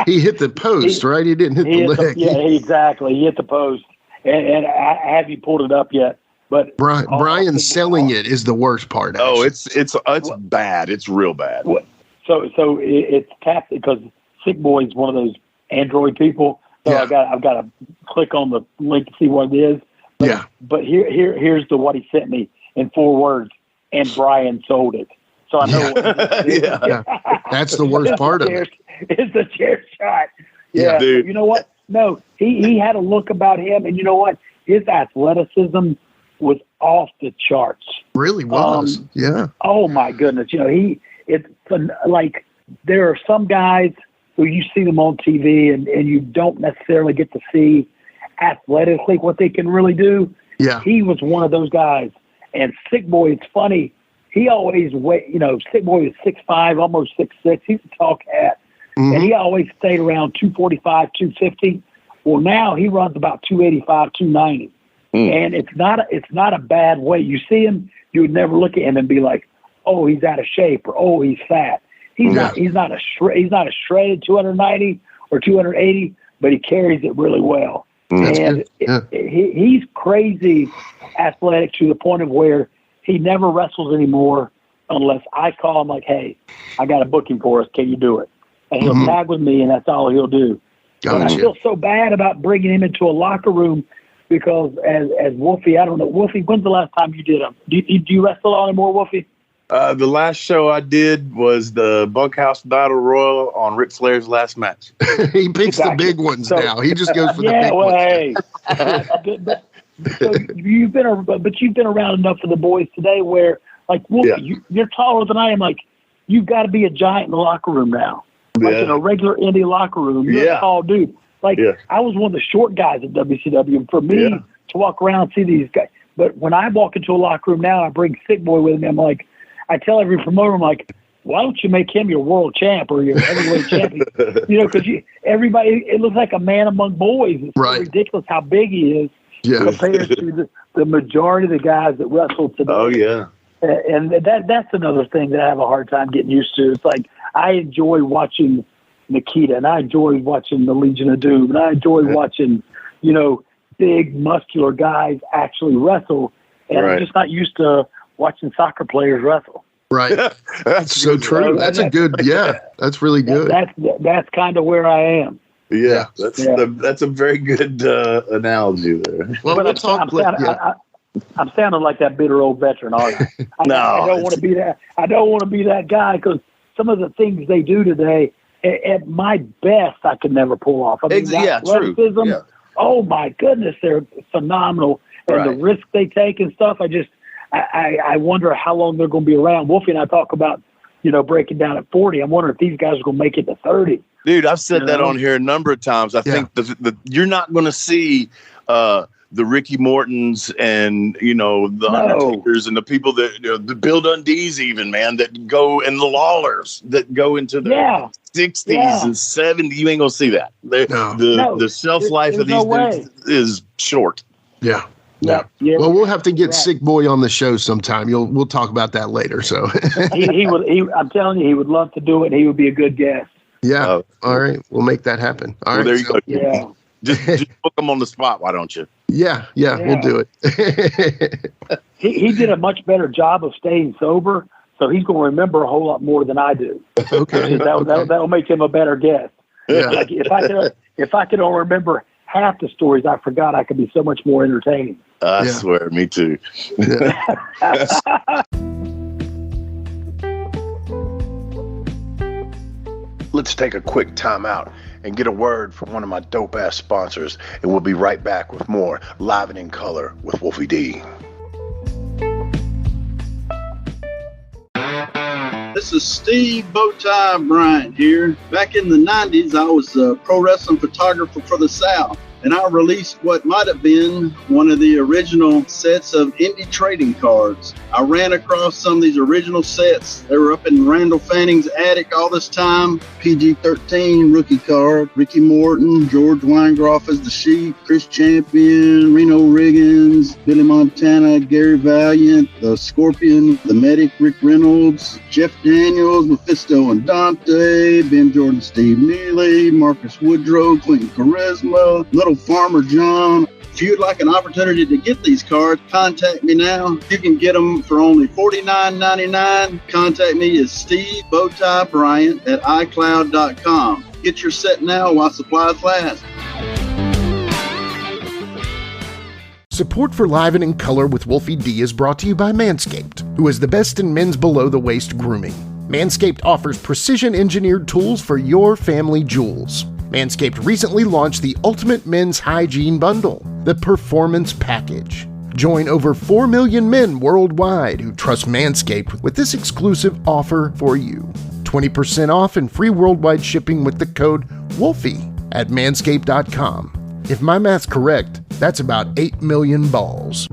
He hit the post, right? He didn't hit the leg. Exactly. He hit the post. And I haven't pulled it up yet. But Brian selling it is the worst part. Actually. Oh, it's bad. It's real bad. So it's tapped because Sick Boy is one of those Android people. So I've got to click on the link to see what it is. But here's what he sent me in 4 words. And Brian sold it. So I know. That's the worst part of it. It's the chair shot. Yeah. Dude. You know what? No, he had a look about him, and you know what? His athleticism was off the charts. Really was. Oh my goodness. You know, it's like there are some guys who you see them on TV and you don't necessarily get to see athletically what they can really do. Yeah. He was one of those guys. And Sick Boy, it's funny. He always Sick Boy is 6'5", almost 6'6". He's a tall cat. Mm-hmm. And he always stayed around 245, 250. Well, now he runs about 285, 290. And it's not a bad weight. You see him, you would never look at him and be like, oh, he's out of shape or oh, he's fat. He's not a shredded 290 or 280, but he carries it really well. And he's crazy athletic to the point of where he never wrestles anymore unless I call him like, hey, I got a booking for us. Can you do it? And he'll tag with me, and that's all he'll do. And I feel so bad about bringing him into a locker room because as Wolfie, I don't know. Wolfie, when's the last time you did him? Do you wrestle on anymore, Wolfie? The last show I did was the Bunkhouse Battle Royal on Ric Flair's last match. He picks the big ones now. He just goes for the big ones. Hey. So you've been around enough for the boys today where, like, Wolfie, you're taller than I am. Like, you've got to be a giant in the locker room now. Like in a regular indie locker room, you're a tall dude. Like, I was one of the short guys at WCW, and for me to walk around and see these guys. But when I walk into a locker room now, I bring Sick Boy with me. I'm like, I tell every promoter, I'm like, why don't you make him your world champ or your heavyweight champion? You know, because everybody, it looks like a man among boys. It's so ridiculous how big he is compared to the majority of the guys that wrestle today. Oh, yeah. And that's another thing that I have a hard time getting used to. It's like I enjoy watching Nikita, and I enjoy watching the Legion of Doom, and I enjoy watching, you know, big, muscular guys actually wrestle. And I'm just not used to watching soccer players wrestle. Right. That's so true. That's a good, that's really good. That's kind of where I am. Yeah, that's a very good analogy there. Well, I'm sounding like that bitter old veteran, aren't I? I don't want to be that. I don't want to be that guy because some of the things they do today, at my best, I could never pull off. I mean, athleticism, true. Oh my goodness, they're phenomenal, and the risk they take and stuff. I wonder how long they're going to be around. Wolfie and I talk about, you know, breaking down at 40. I'm wondering if these guys are going to make it to 30. Dude, I've said that on here a number of times. I think you're not going to see the Ricky Mortons and, you know, the Undertakers and the people that, you know, the Bill Dundees even, man, that go, and the Lawlers that go into the 60s and 70s. You ain't going to see that. The shelf life of these dudes is short. Yeah. Yeah. Well, we'll have to get Sick Boy on the show sometime. We'll talk about that later. So he would. I'm telling you, he would love to do it. He would be a good guest. Yeah. All right. We'll make that happen. All right. There you go. Yeah. Just book him on the spot. Why don't you? Yeah. We'll do it. he did a much better job of staying sober, so he's going to remember a whole lot more than I do. Okay. That'll make him a better guest. Yeah. Like if I could only remember half the stories I forgot, I could be so much more entertaining. I swear, me too. Let's take a quick time out and get a word from one of my dope-ass sponsors, and we'll be right back with more Live and in Color with Wolfie D. This is Steve Bowtie Bryant here. Back in the 90s, I was a pro wrestling photographer for the South, and I released what might have been one of the original sets of indie trading cards. I ran across some of these original sets. They were up in Randall Fanning's attic all this time. PG-13 rookie card. Ricky Morton, George Weingeroff as the Sheep, Chris Champion, Reno Riggins, Billy Montana, Gary Valiant, the Scorpion, the Medic, Rick Reynolds, Jeff Daniels, Mephisto and Dante, Ben Jordan, Steve Neely, Marcus Woodrow, Clinton Charisma, Little Farmer John. If you'd like an opportunity to get these cards, contact me now. You can get them for only $49.99. Contact me at stevebowtiebryant at iCloud.com. Get your set now while supplies last. Support for Live and in Color with Wolfie D is brought to you by Manscaped, who is the best in men's below-the-waist grooming. Manscaped offers precision-engineered tools for your family jewels. Manscaped recently launched the Ultimate Men's Hygiene Bundle, the Performance Package. Join over 4 million men worldwide who trust Manscaped with this exclusive offer for you. 20% off and free worldwide shipping with the code WOLFIE at manscaped.com. If my math's correct, that's about 8 million balls.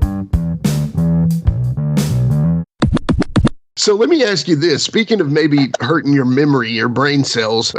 So let me ask you this. Speaking of maybe hurting your memory, your brain cells,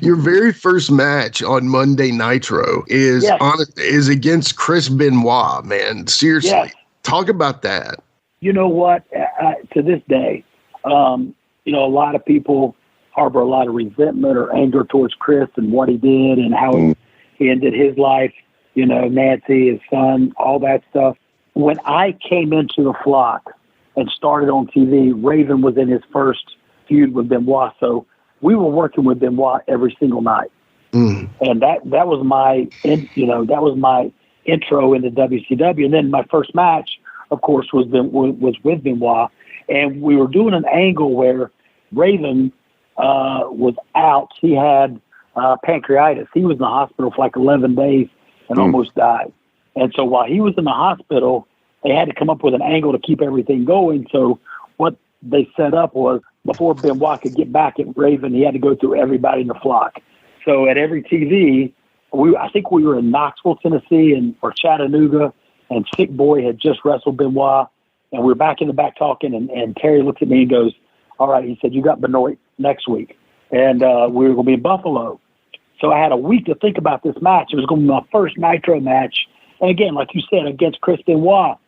your very first match on Monday Nitro is against Chris Benoit, man. Seriously. Talk about that. You know what? To this day, a lot of people harbor a lot of resentment or anger towards Chris and what he did and how he ended his life, Nancy, his son, all that stuff. When I came into the flock and started on TV, Raven was in his first feud with Benoit, so we were working with Benoit every single night, and that was my intro into WCW. And then my first match, of course, was with Benoit, and we were doing an angle where Raven was out. He had pancreatitis. He was in the hospital for like 11 days and almost died. And so while he was in the hospital, they had to come up with an angle to keep everything going. So what they set up was before Benoit could get back at Raven, he had to go through everybody in the flock. So at every TV, I think we were in Knoxville, Tennessee, or Chattanooga, and Sick Boy had just wrestled Benoit, and we were back in the back talking, and Terry looks at me and goes, all right, he said, you got Benoit next week. And we were going to be in Buffalo. So I had a week to think about this match. It was going to be my first Nitro match. And again, like you said, against Chris Benoit.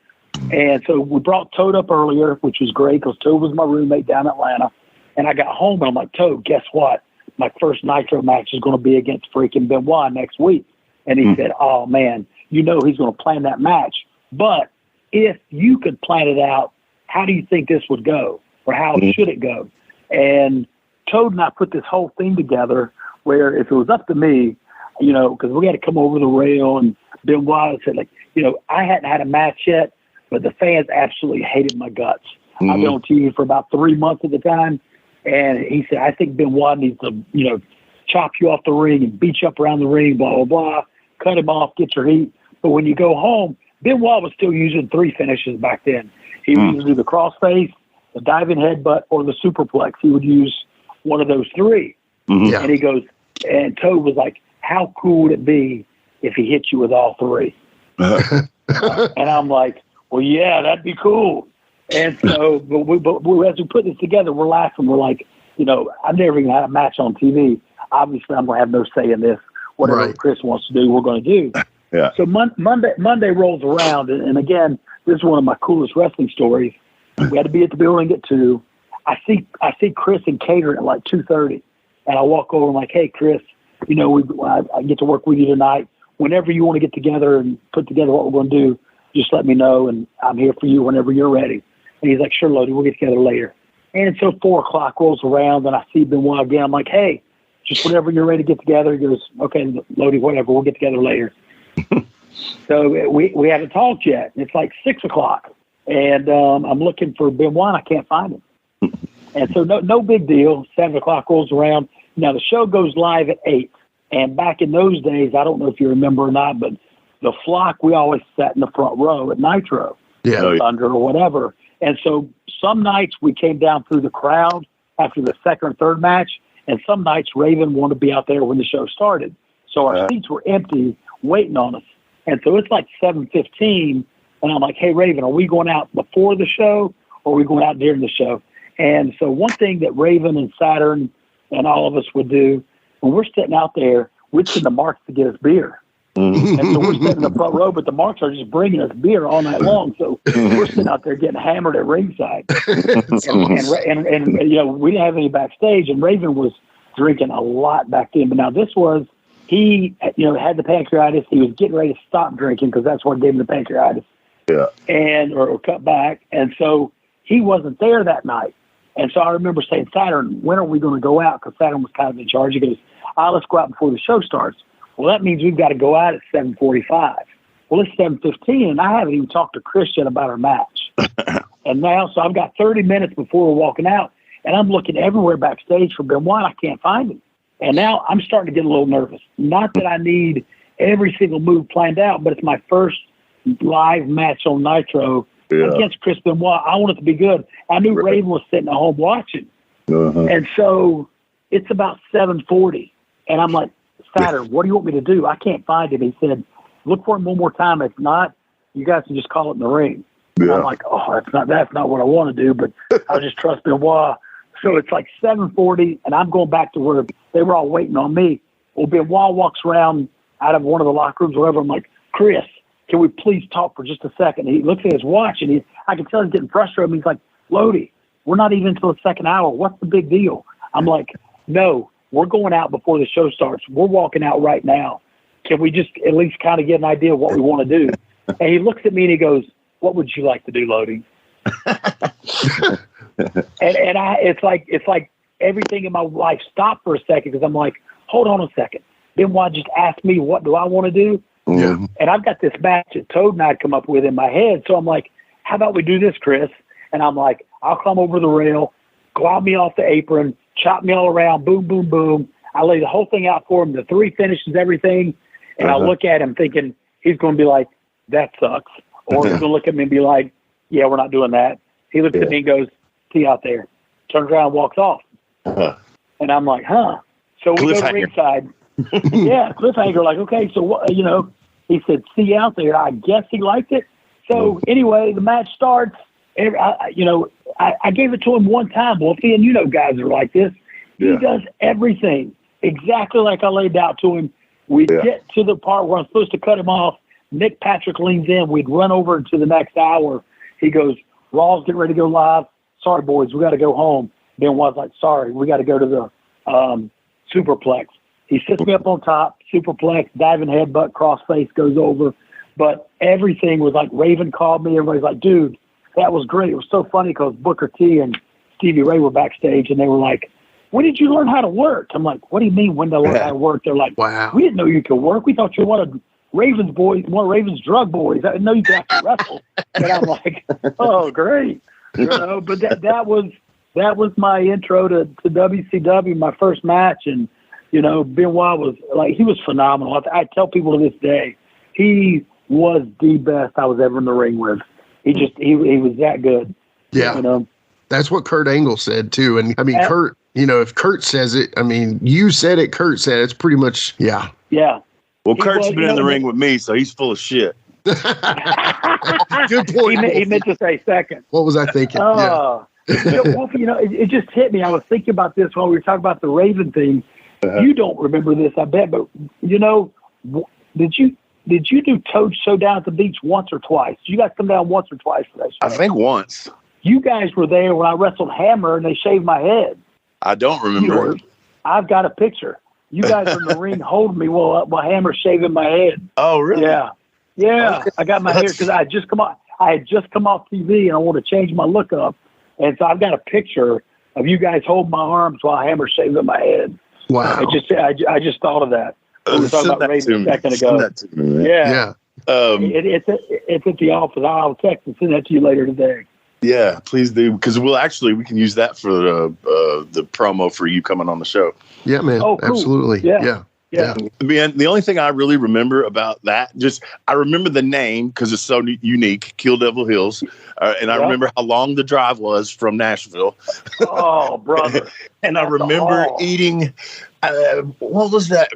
And so we brought Toad up earlier, which was great because Toad was my roommate down in Atlanta. And I got home and I'm like, Toad, guess what? My first Nitro match is going to be against freaking Benoit next week. And he said, oh, man, he's going to plan that match. But if you could plan it out, how do you think this would go? Or how should it go? And Toad and I put this whole thing together where if it was up to me, because we had to come over the rail, and Benoit said, I hadn't had a match yet, but the fans absolutely hated my guts. I've been on TV for about 3 months at the time, and he said, I think Benoit needs to, chop you off the ring and beat you up around the ring, blah, blah, blah, cut him off, get your heat. But when you go home, Benoit was still using 3 finishes back then. He would either do the crossface, the diving headbutt, or the superplex. He would use one of those 3. And he goes, and Toad was like, how cool would it be if he hit you with all 3? And I'm like, well, yeah, that'd be cool. And so, but as we put this together, we're laughing. We're like, I've never even had a match on TV. Obviously, I'm going to have no say in this. Whatever Chris wants to do, we're going to do. Yeah. So Monday rolls around, and again, this is one of my coolest wrestling stories. We had to be at the building at 2. I see Chris and catering at like 2:30, and I walk over and I'm like, hey, Chris, I get to work with you tonight. Whenever you want to get together and put together what we're going to do, just let me know, and I'm here for you whenever you're ready. And he's like, sure, Lodi, we'll get together later. And so 4 o'clock rolls around, and I see Benoit again. I'm like, hey, just whenever you're ready to get together. He goes, okay, Lodi, whatever, we'll get together later. So we haven't talked yet. It's like 6 o'clock, and I'm looking for Benoit. I can't find him. And so no big deal. 7 o'clock rolls around. Now, the show goes live at 8. And back in those days, I don't know if you remember or not, but the flock, we always sat in the front row at Nitro, Thunder or whatever. And so some nights we came down through the crowd after the second or third match, and some nights Raven wanted to be out there when the show started. So our seats were empty, waiting on us. And so it's like 7:15, And I'm like, hey, Raven, are we going out before the show or are we going out during the show? And so one thing that Raven and Saturn and all of us would do, when we're sitting out there, we'd send the Marks to get us beer. And so we're sitting in the front row, but the Marks are just bringing us beer all night long. So we're sitting out there getting hammered at ringside. and you know, we didn't have any backstage, and Raven was drinking a lot back then. But now this was, he, you know, had the pancreatitis. He was getting ready to stop drinking because that's what gave him the pancreatitis. Yeah. And, or cut back. And so he wasn't there that night. And so I remember saying, Saturn, when are we going to go out? Because Saturn was kind of in charge. He goes, let's go out before the show starts. Well, that means we've got to go out at 7:45. Well, it's 7:15, and I haven't even talked to Christian about our match. And now, so I've got 30 minutes before we're walking out, and I'm looking everywhere backstage for Benoit. I can't find him. And now I'm starting to get a little nervous. Not that I need every single move planned out, but it's my first live match on Nitro against Chris Benoit. I want it to be good. I knew Raven was sitting at home watching. And so it's about 7:40, and I'm like, Saturn, what do you want me to do? I can't find him. He said, look for him one more time. If not, you guys can just call it in the ring. And I'm like, that's not what I want to do, but I'll just trust Benoit. So it's like 7:40, and I'm going back to where they were all waiting on me. Well, Benoit walks around out of one of the locker rooms or whatever. I'm like, Chris, can we please talk for just a second? He looks at his watch, and I can tell he's getting frustrated. He's like, Lodi, we're not even until the second hour. What's the big deal? I'm like, no. We're going out before the show starts. We're walking out right now. Can we just at least kind of get an idea of what we want to do? And he looks at me and he goes, what would you like to do, Lodi? It's like everything in my life stopped for a second because I'm like, hold on a second. Benoit just asked me, what do I want to do? Yeah. And I've got this match that Toad and I'd come up with in my head. So I'm like, how about we do this, Chris? And I'm like, I'll come over the rail, glide me off the apron, chop me all around, boom, boom, boom. I lay the whole thing out for him, the 3 finishes, everything. And I look at him thinking he's going to be like, that sucks. Or he's going to look at me and be like, yeah, we're not doing that. He looks at me and goes, see you out there. Turns around and walks off. And I'm like, huh. So we go to ringside. Cliffhanger, like, okay, so what, you know, he said, see you out there. I guess he liked it. So anyway, the match starts. I gave it to him one time, Wolfie, and you know guys are like this. He does everything exactly like I laid out to him. We get to the part where I'm supposed to cut him off. Nick Patrick leans in. We'd run over to the next hour. He goes, Raw's getting ready to go live. Sorry, boys, we got to go home. Benoit's like, sorry, we got to go to the Superplex. He sits me up on top, Superplex, diving headbutt, crossface goes over. But everything was like, Raven called me. Everybody's like, dude, that was great. It was so funny because Booker T and Stevie Ray were backstage, and they were like, when did you learn how to work? I'm like, what do you mean when did I learn how to work? They're like, wow, we didn't know you could work. We thought you were one of Raven's drug boys. I didn't know you could actually wrestle. And I'm like, oh, great. You know, but that was my intro to WCW, my first match. And, you know, Benoit was like, he was phenomenal. I tell people to this day, he was the best I was ever in the ring with. He was that good. Yeah. You know? That's what Kurt Angle said too. And I mean, Kurt, you know, if Kurt says it, I mean, you said it, Kurt said it, it's pretty much, yeah. Yeah. Well, Kurt's been in the ring with me, so he's full of shit. Good point. He meant to say second. What was I thinking? Wolfie, you know, it just hit me. I was thinking about this while we were talking about the Raven thing. You don't remember this, I bet, but you know, did you do Toad Show down at the beach once or twice? Did you guys come down once or twice for that show? I think once. You guys were there when I wrestled Hammer and they shaved my head. I don't remember. I've got a picture. You guys are in the ring holding me while Hammer's shaving my head. Oh, really? Yeah. Yeah. Okay. I got my hair because I had just come off TV and I want to change my look up. And so I've got a picture of you guys holding my arms while Hammer's shaving my head. Wow. I just thought of that. We were talking about Raven a second ago. Yeah. It's at the office. I'll text and send that to you later today. Yeah, please do, because we can use that for the promo for you coming on the show. Yeah, man. Oh, cool. Absolutely. Yeah. Man, the only thing I really remember about that, I remember the name because it's so unique, Kill Devil Hills, and I remember how long the drive was from Nashville. Oh, brother! And I remember eating What was that?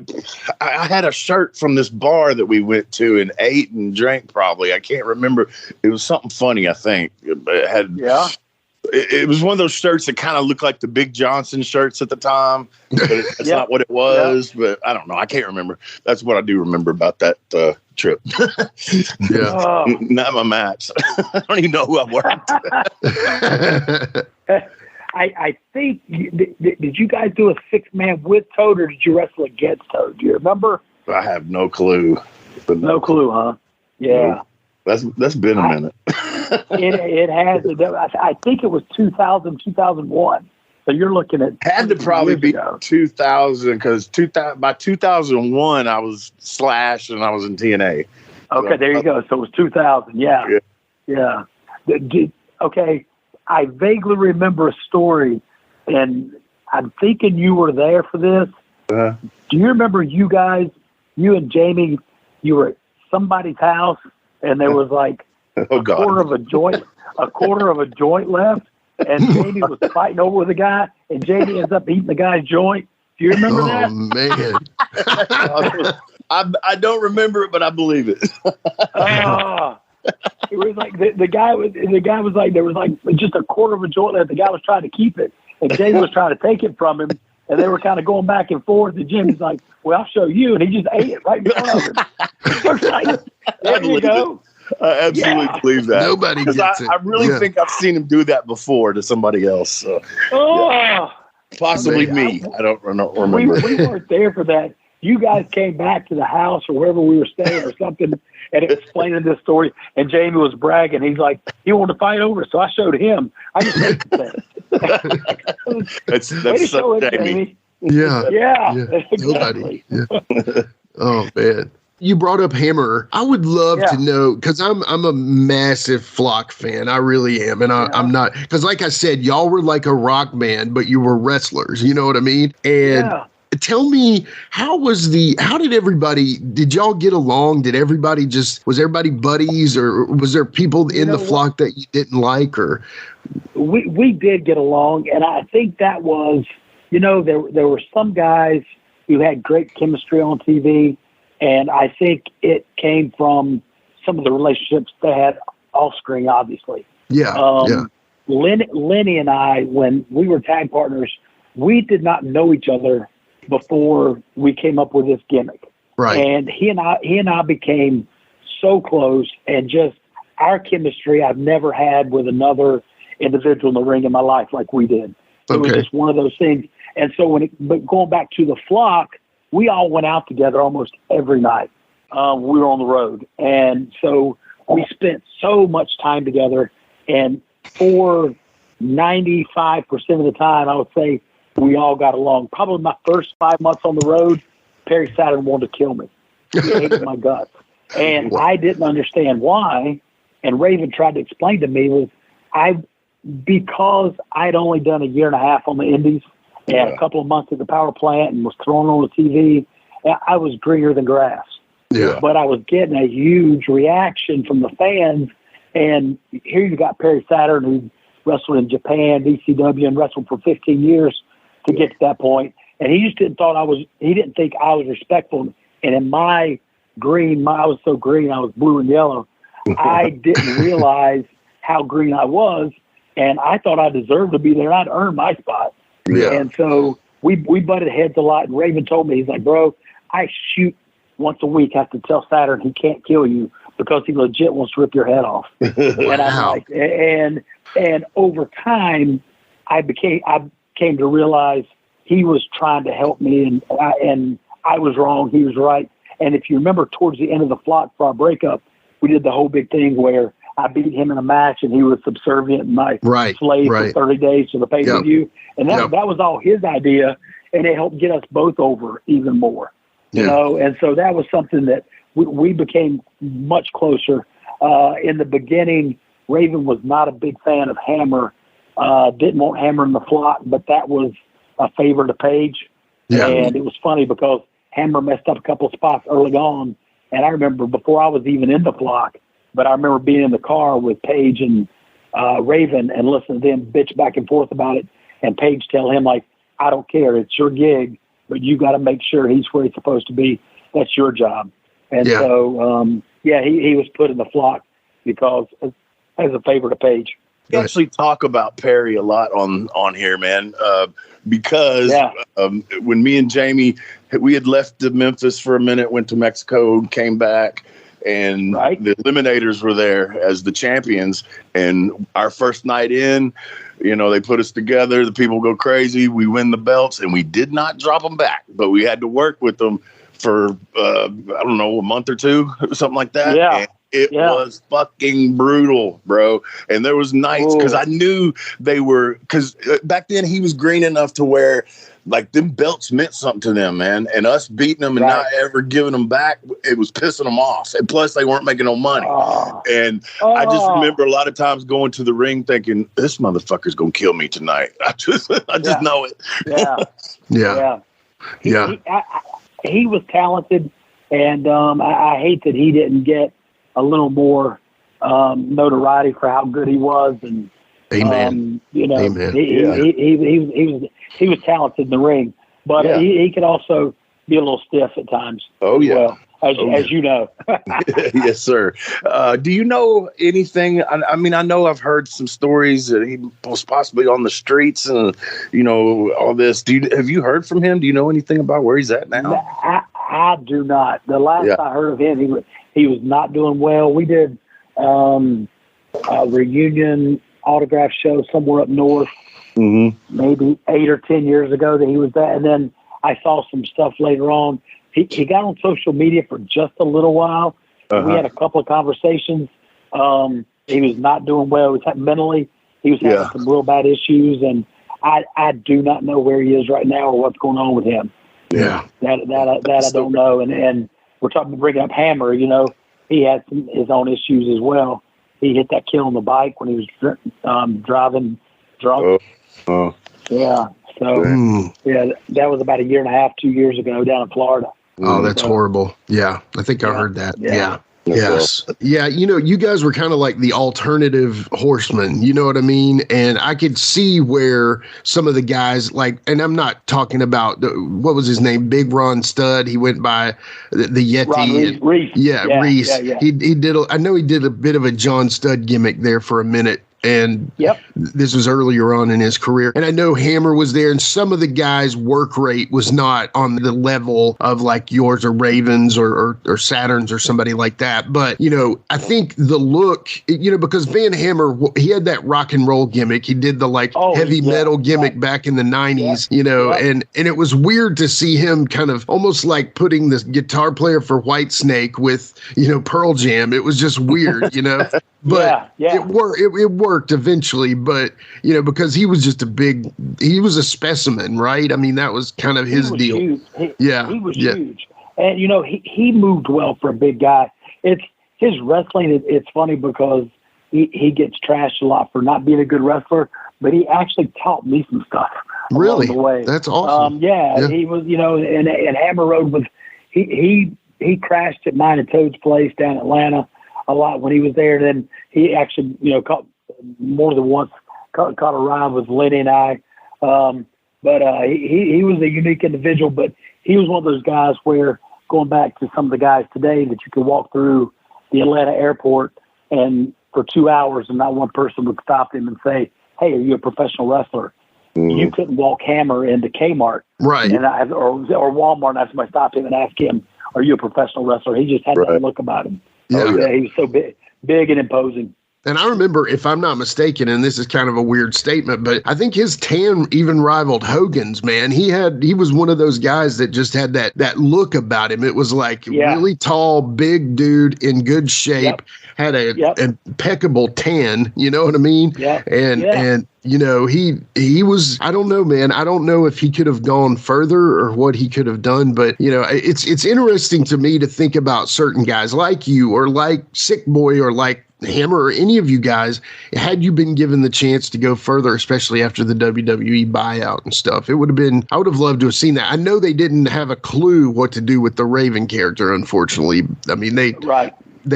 I had a shirt from this bar that we went to and ate and drank. Probably, I can't remember. It was something funny. I think it had. Yeah. It was one of those shirts that kind of looked like the Big Johnson shirts at the time, but it's not what it was. Yeah. But I don't know. I can't remember. That's what I do remember about that trip. Yeah, not my match. I don't even know who I worked. I think, did you guys do a 6-man with Toad, or did you wrestle against Toad? Do you remember? I have no clue. No clue, huh? Yeah. That's been a minute. It has. I think it was 2000, 2001. So you're looking at. Had to probably be 2000, because by 2001 I was Slash and I was in TNA. Okay, there you go. So it was 2000. Yeah. Okay, I vaguely remember a story, and I'm thinking you were there for this. Do you remember you and Jamie, you were at somebody's house, and there was like a quarter of a joint left, and Jamie was fighting over the guy, and Jamie ends up eating the guy's joint. Do you remember that? Oh man, I don't remember it, but I believe it. It was like the guy was like, there was like just a quarter of a joint left. The guy was trying to keep it, and Jamie was trying to take it from him, and they were kind of going back and forth. And Jimmy's like, "Well, I'll show you," and he just ate it right in front of him. There you go. I absolutely believe that. Nobody gets it. I really think I've seen him do that before to somebody else. So. Possibly me. I don't remember. We weren't there for that. You guys came back to the house or wherever we were staying or something, and explaining this story. And Jamie was bragging. He's like, he wanted to fight over it, so I showed him. I just hate that. That's so Jamie. Yeah. Exactly. Yeah. Oh man. You brought up Hammer. I would love to know, because I'm a massive Flock fan. I really am. And I'm not, because like I said, y'all were like a rock band, but you were wrestlers. You know what I mean? And tell me, did y'all get along? Was everybody buddies, or was there people in the Flock that you didn't like? Or we did get along. And I think that was, there were some guys who had great chemistry on TV. And I think it came from some of the relationships they had off screen, obviously. Lenny and I, when we were tag partners, we did not know each other before we came up with this gimmick. Right. And he and I became so close, and just our chemistry I've never had with another individual in the ring in my life like we did. It was just one of those things. And so but going back to the Flock, we all went out together almost every night. We were on the road. And so we spent so much time together. And for 95% of the time, I would say we all got along. Probably my first 5 months on the road, Perry Saturn wanted to kill me. He hated my guts. And I didn't understand why. And Raven tried to explain to me because I'd only done a year and a half on the Indies, and a couple of months at the power plant, and was thrown on the TV. I was greener than grass. But I was getting a huge reaction from the fans. And here you got Perry Saturn, who wrestled in Japan, WCW, and wrestled for 15 years to get to that point. And he just didn't think I was respectful. And in my green, I was so green, I was blue and yellow. I didn't realize how green I was. And I thought I deserved to be there. I'd earned my spot. And so we butted heads a lot. And Raven told me, he's like, bro, I shoot once a week. I have to tell Saturn he can't kill you because he legit wants to rip your head off. And I'm like, and over time, I came to realize he was trying to help me, and I was wrong. He was right. And if you remember, towards the end of the Flock for our breakup, we did the whole big thing where I beat him in a match, and he was subservient and my slave for 30 days to the pay-per-view. And that was all his idea, and it helped get us both over even more. You know, and so that was something that we became much closer. In the beginning, Raven was not a big fan of Hammer, didn't want Hammer in the Flock, but that was a favor to Paige. And it was funny because Hammer messed up a couple of spots early on, and I remember before I was even in the Flock, but I remember being in the car with Paige and Raven and listening to them bitch back and forth about it, and Paige tell him, like, I don't care, it's your gig, but you got to make sure he's where he's supposed to be. That's your job. And so, he was put in the flock because as a favor to Paige. We actually talk about Perry a lot on here, man, because when me and Jamie, we had left to Memphis for a minute, went to Mexico, came back, and the Eliminators were there as the champions. And our first night in, they put us together. The people go crazy. We win the belts, and we did not drop them back, but we had to work with them for, I don't know, a month or two, something like that. Yeah. And it was fucking brutal, bro. And there was nights because I knew they were, because back then he was green enough to where like them belts meant something to them, man. And us beating them and not ever giving them back, it was pissing them off. And plus they weren't making no money. And I just remember a lot of times going to the ring thinking, this motherfucker's going to kill me tonight. I just know it. He was talented, and I hate that he didn't get a little more notoriety for how good he was. And Amen. He was talented in the ring, but he could also be a little stiff at times. Well, as you know. Yes, sir. Do you know anything? I mean, I know I've heard some stories that he was possibly on the streets and, all this. Have you heard from him? Do you know anything about where he's at now? I do not. The last I heard of him, he was not doing well. We did a reunion autograph show somewhere up north, maybe 8 or 10 years ago that he was there. And then I saw some stuff later on. He got on social media for just a little while. We had a couple of conversations. He was not doing well. Mentally, he was having some real bad issues, and I do not know where he is right now or what's going on with him. Yeah, that I don't know. And we're talking bringing up Hammer. He had his own issues as well. He hit that kill on the bike when he was driving drunk. Yeah. So that was about 1.5 years, 2 years ago down in Florida. Oh, that's horrible. Yeah, I think I heard that. Yeah. Yes. Yeah. You guys were kind of like the alternative horsemen, you know what I mean? And I could see where some of the guys and I'm not talking about what was his name? Big Ron Studd. He went by the Yeti. Reese. Reese. Yeah. He did, I know he did a bit of a John Studd gimmick there for a minute. And this was earlier on in his career. And I know Hammer was there, and some of the guys' work rate was not on the level of like yours or Ravens or Saturns or somebody like that. But, I think the look, because Van Hammer, he had that rock and roll gimmick. He did the heavy metal gimmick back in the 90s, and it was weird to see him kind of almost like putting the guitar player for Whitesnake with, Pearl Jam. It was just weird, But it worked eventually, but because he was just he was a specimen, right? I mean, that was kind of his deal. Huge. He was huge. And he moved well for a big guy. It's his wrestling. It's funny because he gets trashed a lot for not being a good wrestler, but he actually taught me some stuff. Really? Along the way. That's awesome. He was, and Hammer Road was he crashed at mine and Toad's place down in Atlanta a lot when he was there. And then he actually, caught more than once caught a ride with Lenny and I. But he was a unique individual, but he was one of those guys where, going back to some of the guys today, that you could walk through the Atlanta airport and for 2 hours and not one person would stop him and say, "Hey, are you a professional wrestler?" You couldn't walk Hammer into Kmart, right? Or Walmart and have somebody stop him and ask him, "Are you a professional wrestler?" He just had that look about him. Yeah, he was so big and imposing. And I remember, if I'm not mistaken, and this is kind of a weird statement, but I think his tan even rivaled Hogan's, man. He was one of those guys that just had that look about him. It was like really tall, big dude in good shape, had an impeccable tan, you know what I mean? And he was, I don't know, man. I don't know if he could have gone further or what he could have done, but it's interesting to me to think about certain guys like you or like Sick Boy or like Hammer or any of you guys. Had you been given the chance to go further, especially after the WWE buyout and stuff, I would have loved to have seen that. I know they didn't have a clue what to do with the Raven character, unfortunately. I mean, they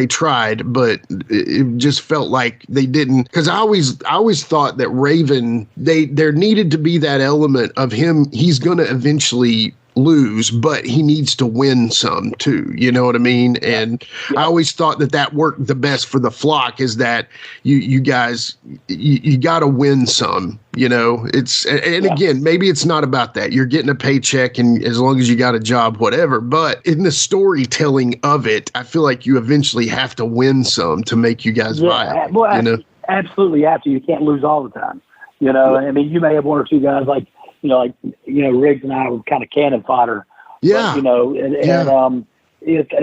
tried, but it just felt like they didn't. Because I always thought that Raven, there needed to be that element of him. He's going to eventually lose, but he needs to win some too. You know what I mean? And I always thought that worked the best for the flock, is that you guys, you got to win some, you know. It's, and again, maybe it's not about that. You're getting a paycheck, and as long as you got a job, whatever. But in the storytelling of it, I feel like you eventually have to win some to make you guys viable. Well, you know? Absolutely have to. You can't lose all the time. You know, I mean, you may have one or two guys like Riggs and I were kind of cannon fodder. Yeah. But, you know, and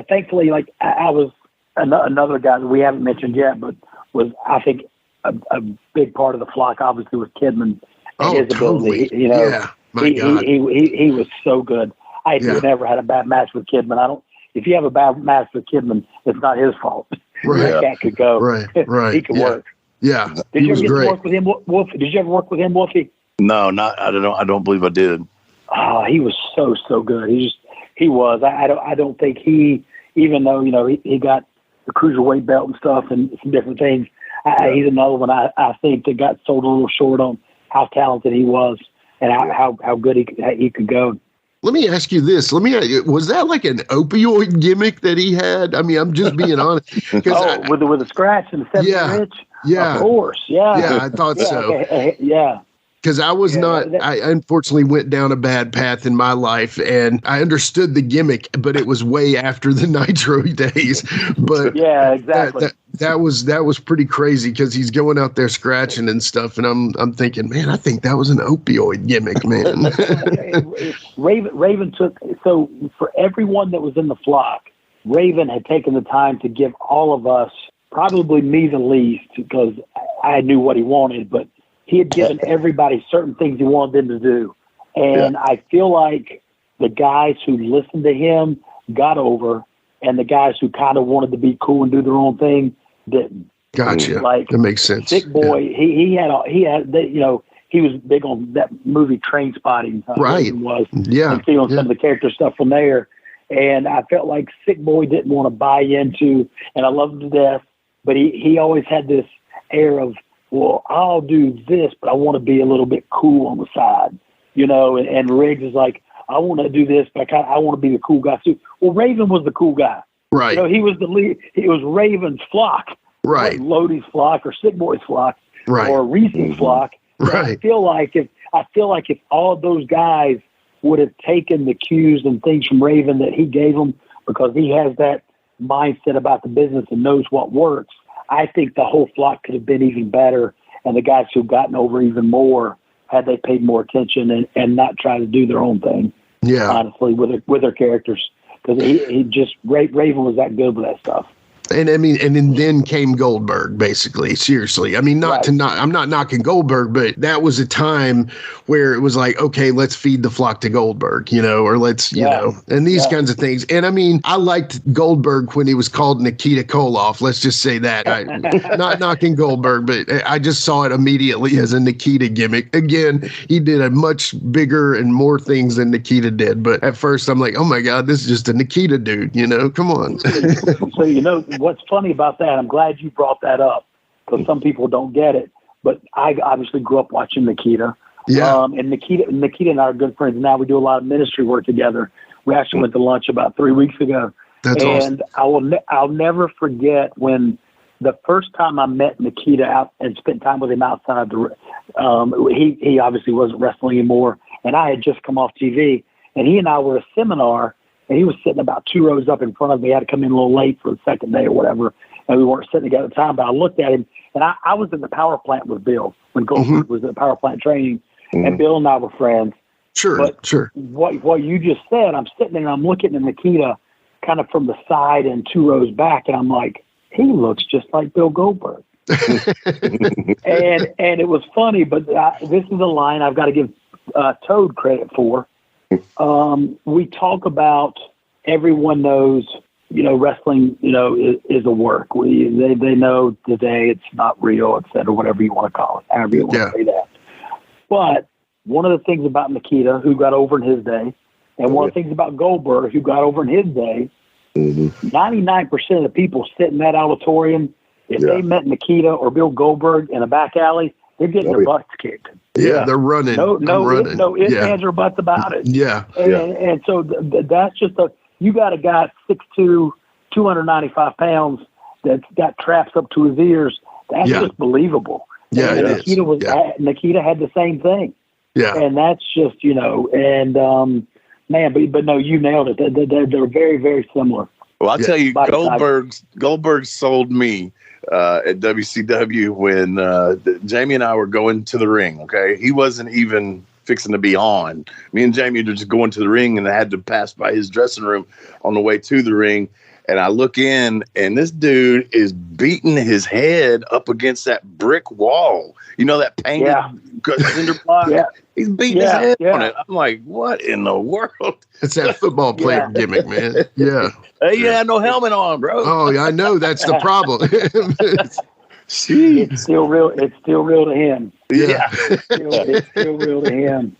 thankfully, like I was another guy that we haven't mentioned yet, but was, I think, a big part of the flock, obviously, was Kidman and his ability. You know, he was so good. I never had a bad match with Kidman. If you have a bad match with Kidman, it's not his fault. Right. That cat could go. Right. He could work. Yeah. Did you ever get to work with him, Wolfie? Did you ever work with him, Wolfie? No, I don't believe I did. Oh, he was so good. He was. I don't think he, even though, you know, he got the cruiserweight belt and stuff and some different things, he's another one I think that got sold a little short on how talented he was and how good he could go. Let me ask you this. Was that like an opioid gimmick that he had? I mean, I'm just being honest. With the scratch and the 7 inch? Yeah. Of course. Yeah. Yeah, I thought so. Yeah. Because I was I unfortunately went down a bad path in my life, and I understood the gimmick, but it was way after the Nitro days. But yeah, exactly. That was pretty crazy, because he's going out there scratching and stuff, and I'm thinking, man, I think that was an opioid gimmick, man. Raven took, so for everyone that was in the flock, Raven had taken the time to give all of us, probably me the least, because I knew what he wanted, but he had given everybody certain things he wanted them to do. And I feel like the guys who listened to him got over, and the guys who kind of wanted to be cool and do their own thing didn't. Gotcha. Like, that makes sense. Sick Boy, he had you know, he was big on that movie Train Spotting. Right. And feeling some of the character stuff from there. And I felt like Sick Boy didn't want to buy into, and I love him to death, but he always had this air of, well, I'll do this, but I want to be a little bit cool on the side, you know. And Riggs is like, I want to do this, but I want to be the cool guy too. Well, Raven was the cool guy, right? You know, he was the lead. It was Raven's flock, right? Lodi's flock or Sick Boy's flock, right? Or Reese's flock, right? I feel like if all of those guys would have taken the cues and things from Raven that he gave them, because he has that mindset about the business and knows what works, I think the whole flock could have been even better, and the guys who've gotten over even more had they paid more attention and not tried to do their own thing. Yeah, honestly, with their characters, because he just Raven was that good with that stuff. And I mean, and then came Goldberg, basically. Seriously. I mean, I'm not knocking Goldberg, but that was a time where it was like, okay, let's feed the flock to Goldberg, you know, or let's, you know, and these kinds of things. And I mean, I liked Goldberg when he was called Nikita Koloff. Let's just say that. Not knocking Goldberg, but I just saw it immediately as a Nikita gimmick. Again, he did a much bigger and more things than Nikita did. But at first I'm like, oh my God, this is just a Nikita dude, you know, come on. So, you know, what's funny about that, I'm glad you brought that up, because some people don't get it, but I obviously grew up watching Nikita. Yeah. And Nikita and I are good friends now. We do a lot of ministry work together. We actually went to lunch about 3 weeks ago. That's and awesome. I'll never forget when the first time I met Nikita out and spent time with him outside the he obviously wasn't wrestling anymore, and I had just come off TV, and he and I were at a seminar, and he was sitting about 2 rows up in front of me. He had to come in a little late for the second day or whatever, and we weren't sitting together at the time. But I looked at him, and I was in the power plant with Bill when Goldberg was at the power plant training, and Bill and I were friends. Sure. What you just said, I'm sitting there and I'm looking at Nikita kind of from the side and 2 rows back, and I'm like, he looks just like Bill Goldberg. and it was funny, but this is a line I've got to give Toad credit for. We talk about everyone knows, you know, wrestling, you know, is a work. They know today it's not real, et cetera, whatever you want to call it, however you want to say that. But one of the things about Nikita, who got over in his day, and one of the things about Goldberg, who got over in his day, 99% of the people sitting in that auditorium, if they met Nikita or Bill Goldberg in a back alley, they're getting their butts kicked. Yeah, they're running. No ifs, ands, or buts about it. Yeah. And so that's just you got a guy 6'2", 295 pounds that's got traps up to his ears. That's just believable. Yeah, and it is. Nikita had the same thing. Yeah. And that's just, man, but no, you nailed it. They're very, very similar. Well, I'll tell you, Goldberg sold me at WCW when Jamie and I were going to the ring. Okay, he wasn't even fixing to be on. Me and Jamie were just going to the ring, and I had to pass by his dressing room on the way to the ring. And I look in, and this dude is beating his head up against that brick wall. You know, that painted cinder block? He's beating his head on it. I'm like, what in the world? It's that football player gimmick, man. Yeah. Hey, you had no helmet on, bro. Oh, yeah, I know. That's the problem. It's still real. It's still real to him. Yeah. It's still real to him.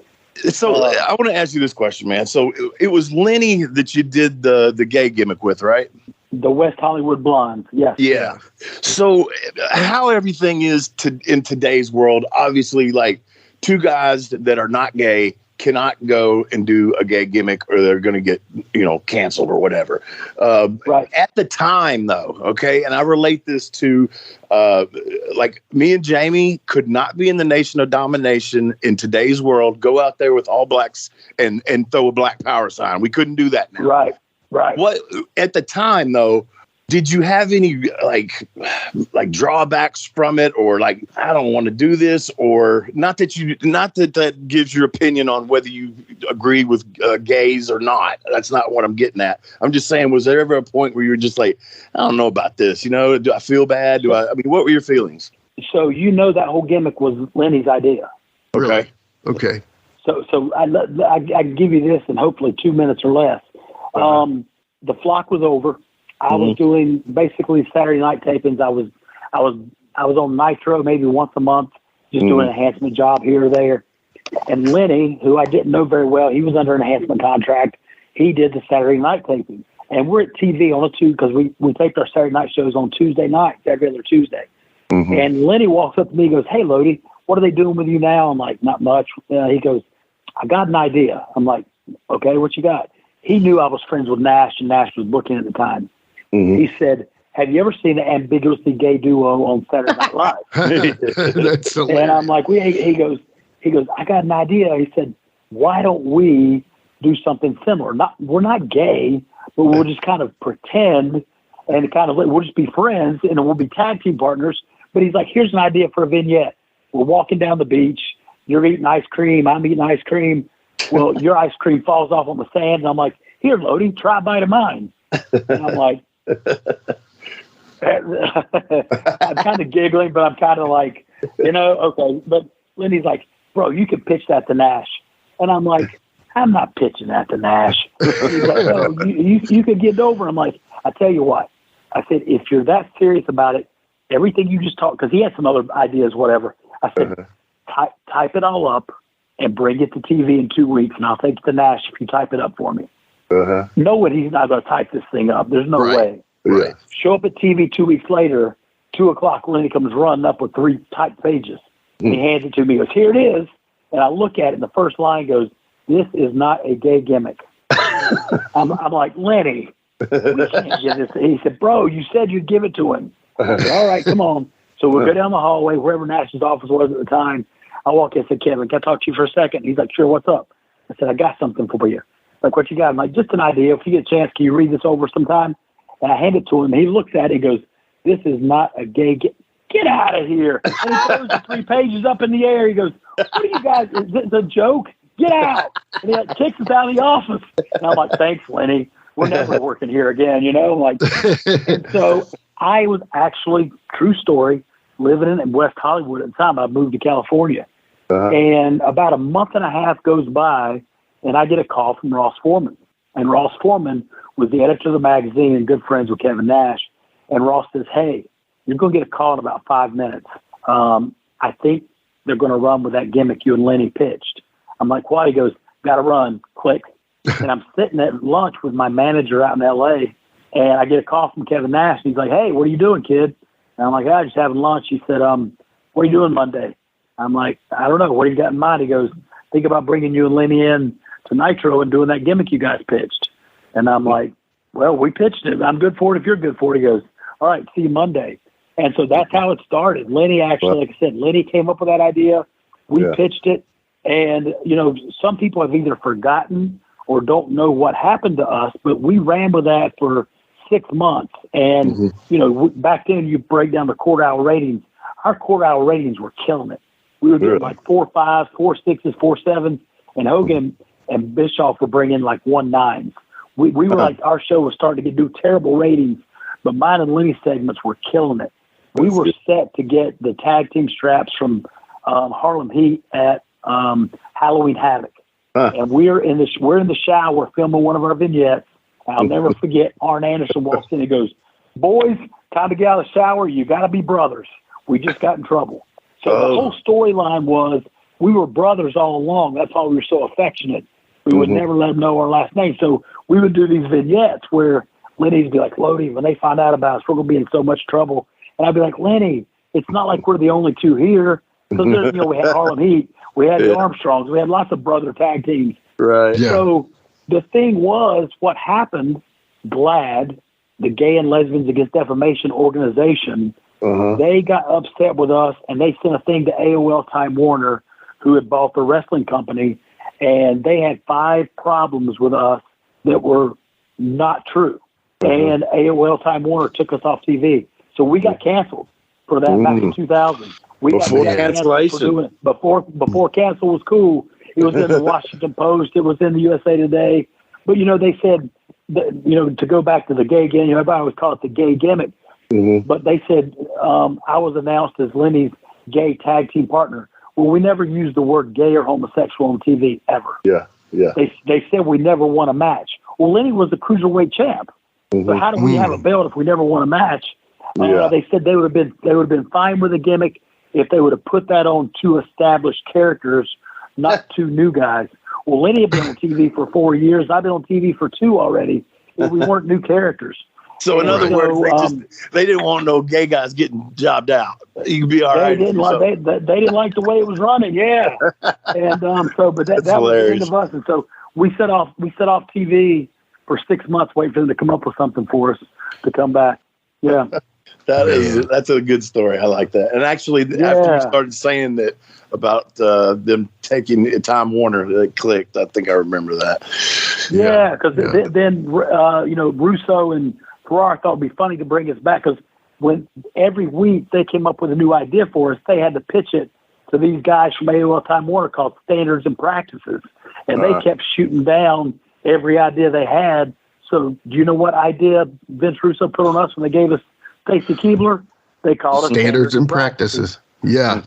So I want to ask you this question, man. So it was Lenny that you did the gay gimmick with, right? The West Hollywood Blondes, yes. Yeah. So how everything is in today's world, obviously, like, two guys that are not gay cannot go and do a gay gimmick or they're going to get, canceled or whatever. Right. At the time, though, okay, and I relate this to, like, me and Jamie could not be in the Nation of Domination in today's world, go out there with all blacks and throw a black power sign. We couldn't do that now. Right. What at the time, though, did you have any like drawbacks from it, or like, I don't want to do this, or not that gives your opinion on whether you agree with gays or not? That's not what I'm getting at. I'm just saying, was there ever a point where you were just like, I don't know about this? Do I feel bad? I mean, what were your feelings? So that whole gimmick was Lenny's idea. Okay. Okay. So I give you this in hopefully 2 minutes or less. The flock was over. I was doing basically Saturday night tapings. I was on Nitro maybe once a month, just doing an enhancement job here or there. And Lenny, who I didn't know very well, he was under an enhancement contract. He did the Saturday night taping. And we're at TV on a Tuesday, because we taped our Saturday night shows on Tuesday nights, every other Tuesday. And Lenny walks up to me and goes, "Hey, Lodi, what are they doing with you now?" I'm like, "Not much." He goes, "I got an idea." I'm like, "Okay, what you got?" He knew I was friends with Nash, and Nash was booking at the time. He said, "Have you ever seen an ambiguously gay duo on Saturday Night Live?" That's hilarious. And I'm like, he goes, "I got an idea." He said, "Why don't we do something similar? We're not gay, but we'll just kind of pretend and we'll just be friends, and we'll be tag team partners." But he's like, "Here's an idea for a vignette. We're walking down the beach. You're eating ice cream. I'm eating ice cream. Well, your ice cream falls off on the sand." And I'm like, "Here, Lodi, try a bite of mine." And I'm like, I'm kind of giggling, but I'm kind of like, okay. But Lenny's like, "Bro, you can pitch that to Nash." And I'm like, "I'm not pitching that to Nash." He's like, "No, you can get over." I'm like, "I tell you what," I said, "if you're that serious about it, everything you just talked," because he had some other ideas, whatever. I said, type it all up and bring it to TV in 2 weeks, and I'll take it to Nash if you type it up for me. Knowing he's not going to type this thing up. There's no way. Right. Show up at TV 2 weeks later, 2:00, Lenny comes running up with 3 typed pages. He hands it to me. He goes, "Here it is." And I look at it, and the first line goes, "This is not a gay gimmick." I'm like, "Lenny, we can't get this." He said, "Bro, you said you'd give it to him." I said, "All right, come on." So we go down the hallway, wherever Nash's office was at the time. I walk in and said, "Kevin, can I talk to you for a second?" He's like, "Sure, what's up?" I said, "I got something for you." Like, "What you got?" I'm like, "Just an idea. If you get a chance, can you read this over sometime?" And I hand it to him. He looks at it and goes, "This is not a gay get out of here." And he throws the 3 pages up in the air. He goes, "What are you guys? Is this a joke? Get out." And he kicks us out of the office. And I'm like, "Thanks, Lenny. We're never working here again," Like, and so I was actually, true story, living in West Hollywood at the time. I moved to California. And about a month and a half goes by, and I get a call from Ross Foreman. And Ross Foreman was the editor of the magazine and good friends with Kevin Nash. And Ross says, "Hey, you're going to get a call in about 5 minutes. I think they're going to run with that gimmick you and Lenny pitched." I'm like, "What?" He goes, "Got to run. Click." And I'm sitting at lunch with my manager out in L.A., and I get a call from Kevin Nash. And he's like, "Hey, what are you doing, kid?" And I'm like, "I'm just having lunch." He said, "What are you doing Monday?" I'm like, I don't know. What do you got in mind? He goes, think about bringing you and Lenny in to Nitro and doing that gimmick you guys pitched. And I'm like, well, we pitched it. I'm good for it if you're good for it. He goes, all right, see you Monday. And so that's how it started. Lenny actually, like I said, Lenny came up with that idea. We pitched it. And, you know, some people have either forgotten or don't know what happened to us, but we ran with that for 6 months. And, you know, back then you break down the quarter-hour ratings. Our quarter-hour ratings were killing it. We were doing like 4 5s, 4 6s, 4 7s, and Hogan and Bischoff were bringing like 1 9s. We were like, our show was starting to do terrible ratings, but mine and Lenny's segments were killing it. We were set to get the tag team straps from Harlem Heat at Halloween Havoc. And we're in the shower filming one of our vignettes. I'll never forget, Arn Anderson walks in and goes, boys, time to get out of the shower. You got to be brothers. We just got in trouble. So the whole storyline was we were brothers all along. That's why we were so affectionate. We would never let them know our last name. So we would do these vignettes where Lenny'd be like, Lodi, when they find out about us, we're going to be in so much trouble. And I'd be like, Lenny, it's not like we're the only two here. Because, you know, we had Harlem Heat. We had the Armstrongs. We had lots of brother tag teams. Right. Yeah. So the thing was, what happened, GLAAD, the Gay and Lesbians Against Defamation organization, they got upset with us, and they sent a thing to AOL Time Warner, who had bought the wrestling company, and they had 5 problems with us that were not true. And AOL Time Warner took us off TV. So we got canceled for that back in 2000. Before cancellation. Before cancel was cool. It was in the Washington Post. It was in the USA Today. But, you know, they said, that, you know, to go back to the gay gimmick, everybody always call it the gay gimmick. But they said I was announced as Lenny's gay tag team partner. Well, we never used the word gay or homosexual on TV ever. Yeah. They said we never won a match. Well, Lenny was the cruiserweight champ. So how do we have a belt if we never won a match? They said they would have been fine with the gimmick if they would have put that on 2 established characters, not 2 new guys. Well, Lenny had been on TV for 4 years. I've been on TV for 2 already. We weren't new characters. So in other words, they didn't want no gay guys getting jobbed out. You can be all right. They didn't like the way it was running. Yeah. And but that was the end of us. And so we set off TV for 6 months, waiting for them to come up with something for us to come back. Yeah. That's a good story. I like that. And actually, after you started saying that about them taking Time Warner, it clicked. I think I remember that. Yeah, because then you know, Russo and Ferrara thought it'd be funny to bring us back, because when every week they came up with a new idea for us, they had to pitch it to these guys from AOL Time Warner called Standards and Practices, and they kept shooting down every idea they had. So do you know what idea Vince Russo put on us when they gave us Stacy Keibler? They called us Standards and Practices. Yeah.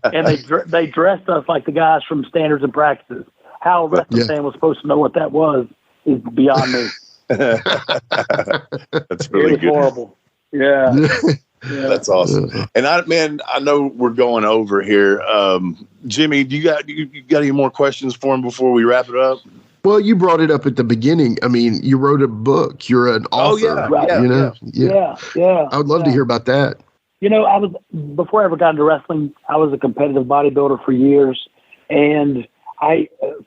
And they dressed us like the guys from Standards and Practices. How a wrestling fan was supposed to know what that was is beyond me. That's really good. Horrible. Yeah. That's awesome. And I know we're going over here. Jimmy, you got any more questions for him before we wrap it up? Well, you brought it up at the beginning. I mean, you wrote a book. You're an author. Yeah. I would love to hear about that. You know, before I ever got into wrestling, I was a competitive bodybuilder for years. And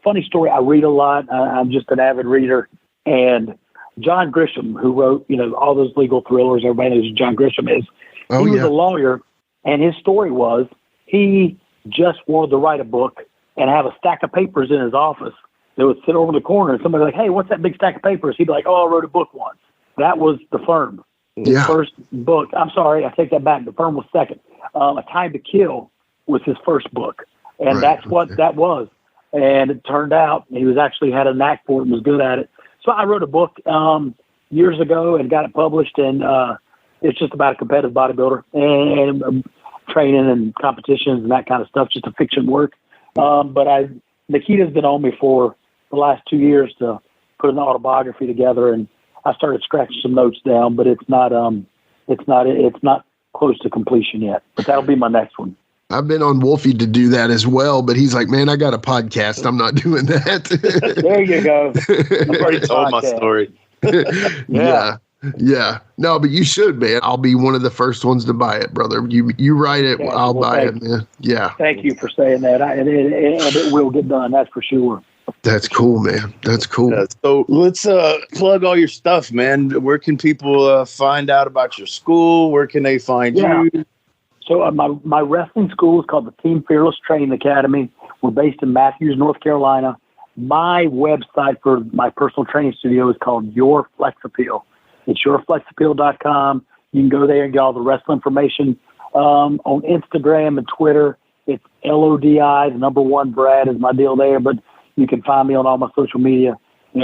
funny story, I read a lot. I'm just an avid reader. And John Grisham, who wrote, you know, all those legal thrillers, everybody knows who John Grisham is. He was a lawyer, and his story was he just wanted to write a book and have a stack of papers in his office. They would sit over in the corner, and somebody would be like, hey, what's that big stack of papers? He'd be like, oh, I wrote a book once. That was The Firm. His first book. I'm sorry, I take that back. The Firm was second. A Time to Kill was his first book, and that's what that was. And it turned out he was actually had a knack for it and was good at it. So I wrote a book years ago and got it published, and it's just about a competitive bodybuilder and training and competitions and that kind of stuff, just a fiction work. But Nikita's been on me for the last 2 years to put an autobiography together, and I started scratching some notes down, but it's not close to completion yet. But that'll be my next one. I've been on Wolfie to do that as well, but he's like, man, I got a podcast. I'm not doing that. There you go. I've already told my story. Yeah. Yeah. No, but you should, man. I'll be one of the first ones to buy it, brother. You write it, I'll buy it, man. Yeah. Thank you for saying that. And it will get done, that's for sure. That's cool, man. That's cool. Yeah, so let's plug all your stuff, man. Where can people find out about your school? Where can they find you? So my wrestling school is called the Team Fearless Training Academy. We're based in Matthews, North Carolina. My website for my personal training studio is called Your Flex Appeal. It's yourflexappeal.com. You can go there and get all the wrestling information. On Instagram and Twitter, it's LODI, the number 1 Brad is my deal there. But you can find me on all my social media,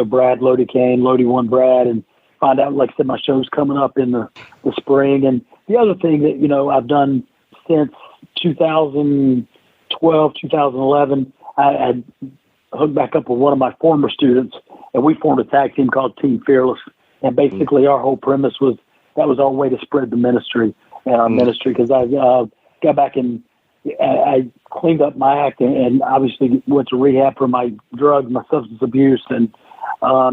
Brad, Lodi Cain, Lodi 1 Brad, and find out, like I said, my show's coming up in the spring. And the other thing that, I've done since 2012, 2011, I hooked back up with one of my former students, and we formed a tag team called Team Fearless. And basically our whole premise was that was our way to spread the ministry and our ministry, because I got back and I cleaned up my act and obviously went to rehab for my drugs, my substance abuse, and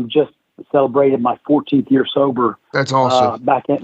just celebrated my 14th year sober. That's awesome. Back in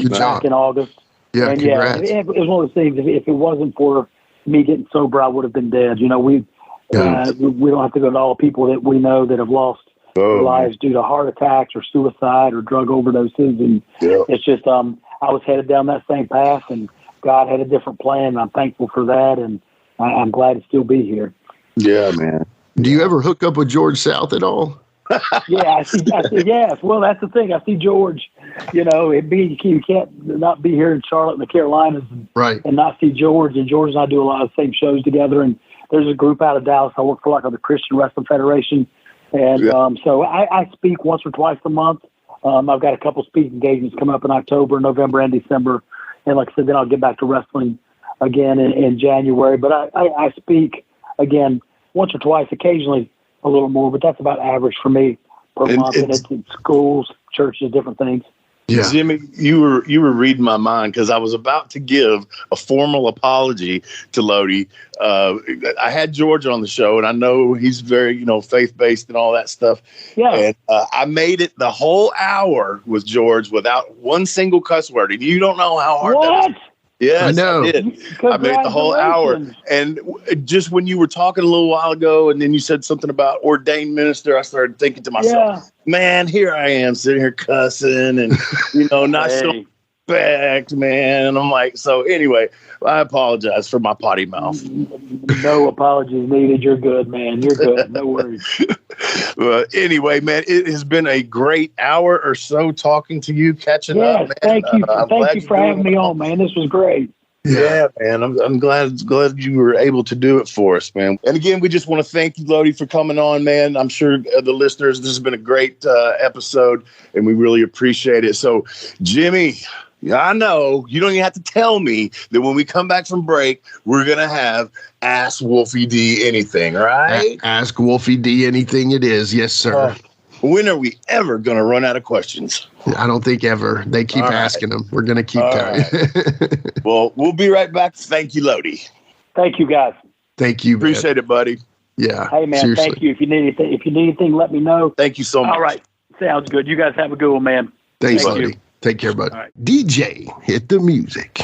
August. Yeah, and congrats. It was one of those things. If it wasn't for me getting sober, I would have been dead. We don't have to go to all people that we know that have lost their lives due to heart attacks or suicide or drug overdoses. And it's just, I was headed down that same path, and God had a different plan. And I'm thankful for that. And I'm glad to still be here. Yeah, man. Do you ever hook up with George South at all? I see. Yes. Well, that's the thing. I see George. You can't not be here in Charlotte, in the Carolinas, and not see George. And George and I do a lot of the same shows together. And there's a group out of Dallas I work for, the Christian Wrestling Federation. And so I speak once or twice a month. I've got a couple speaking engagements coming up in October, November, and December. And like I said, then I'll get back to wrestling again in January. But I speak again once or twice, occasionally a little more, but that's about average for me per month. And it's schools, churches, different things. Yeah. Jimmy, you were reading my mind, because I was about to give a formal apology to Lodi. I had George on the show, and I know he's very, faith-based and all that stuff. Yeah. And I made it the whole hour with George without one single cuss word. And you don't know how hard that is. Yes, I know. I did. I made it the whole hour. And just when you were talking a little while ago, and then you said something about ordained minister, I started thinking to myself, man, here I am sitting here cussing and, not showing respect, man. And I'm like, so anyway, I apologize for my potty mouth. No apologies needed. You're good, man. You're good. No worries. Well, anyway, man, it has been a great hour or so talking to you, catching up, man. Thank you. Thank you for having me on, man. This was great. Yeah, man. I'm glad you were able to do it for us, man. And again, we just want to thank you, Lodi, for coming on, man. I'm sure the listeners, this has been a great episode, and we really appreciate it. So, Jimmy, I know you don't even have to tell me that when we come back from break, we're going to have Ask Wolfie D Anything, right? Ask Wolfie D Anything it is. Yes, sir. When are we ever going to run out of questions? I don't think ever. They keep asking them. We're going to keep telling you. Well, we'll be right back. Thank you, Lodi. Thank you, guys. Thank you. Appreciate it, buddy. Yeah. Hey, man. Seriously. Thank you. If you need anything, let me know. Thank you so much. All right. Sounds good. You guys have a good one, man. Thanks, Lodi. Take care, bud. Right. DJ, hit the music.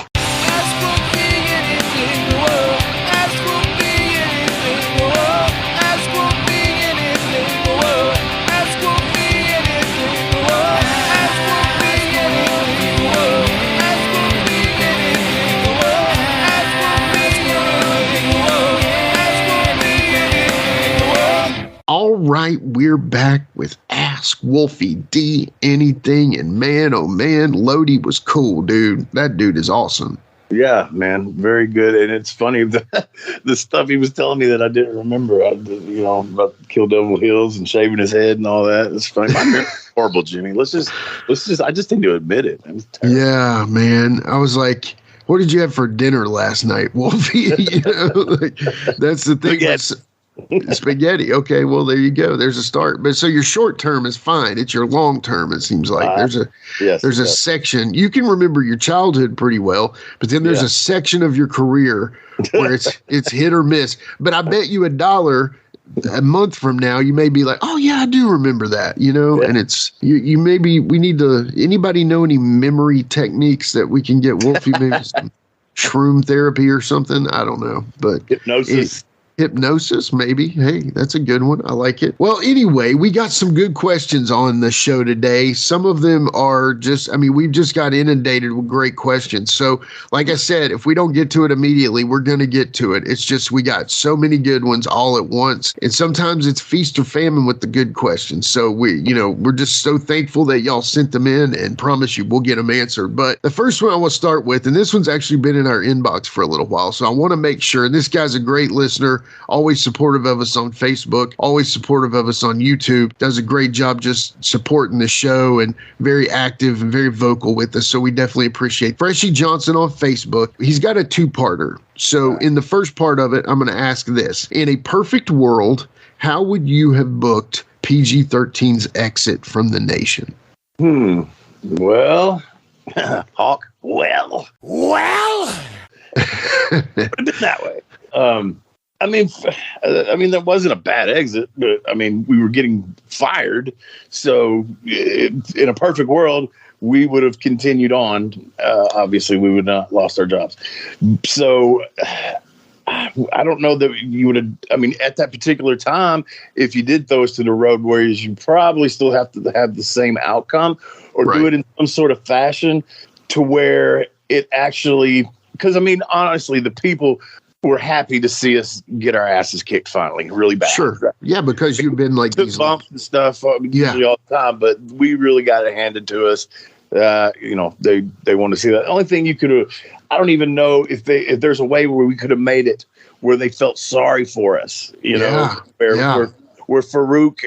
All right, we're back with Ask Wolfie D Anything, and man, oh man, Lodi was cool, dude. That dude is awesome. Yeah, man, very good. And it's funny, the stuff he was telling me that I didn't remember, about Kill Devil Hills and shaving his head and all that. It's funny. My memory's horrible, Jimmy. Let's just. I just need to admit it. Yeah, man. I was like, what did you have for dinner last night, Wolfie? That's the thing. Spaghetti. Okay, well, there you go. There's a start. But so your short term is fine. It's your long term, it seems like. There's a section. You can remember your childhood pretty well, but then there's a section of your career where it's hit or miss. But I bet you $1 a month from now, you may be like, oh yeah, I do remember that, and it's, you maybe, we need to, anybody know any memory techniques that we can get Wolfie, maybe some shroom therapy or something? I don't know, but hypnosis, maybe. Hey, that's a good one. I like it. Well, anyway, we got some good questions on the show today. Some of them are just, we've just got inundated with great questions. So, like I said, if we don't get to it immediately, we're going to get to it. It's just, we got so many good ones all at once. And sometimes it's feast or famine with the good questions. So we're just so thankful that y'all sent them in, and promise you we'll get them answered. But the first one I will start with, and this one's actually been in our inbox for a little while. So I want to make sure, and this guy's a great listener, always supportive of us on Facebook, always supportive of us on YouTube, does a great job just supporting the show, and very active and very vocal with us. So we definitely appreciate Freshie Johnson on Facebook. He's got a two-parter. So in the first part of it, I'm going to ask this. In a perfect world, how would you have booked PG-13's exit from the nation? Well, Hawk, well. Put it that way. That wasn't a bad exit, but we were getting fired. So in a perfect world, we would have continued on. Obviously, we would not lost our jobs. So I don't know that you would have, at that particular time, if you did throw us to the road, whereas you probably still have to have the same outcome, or do it in some sort of fashion to where it actually, because honestly, the people were happy to see us get our asses kicked finally, really bad. Sure. Yeah, because you've been like these bumps and stuff usually all the time, but we really got it handed to us. They want to see that. The only thing you could have, I don't even know if there's a way where we could have made it where they felt sorry for us, where Farouk,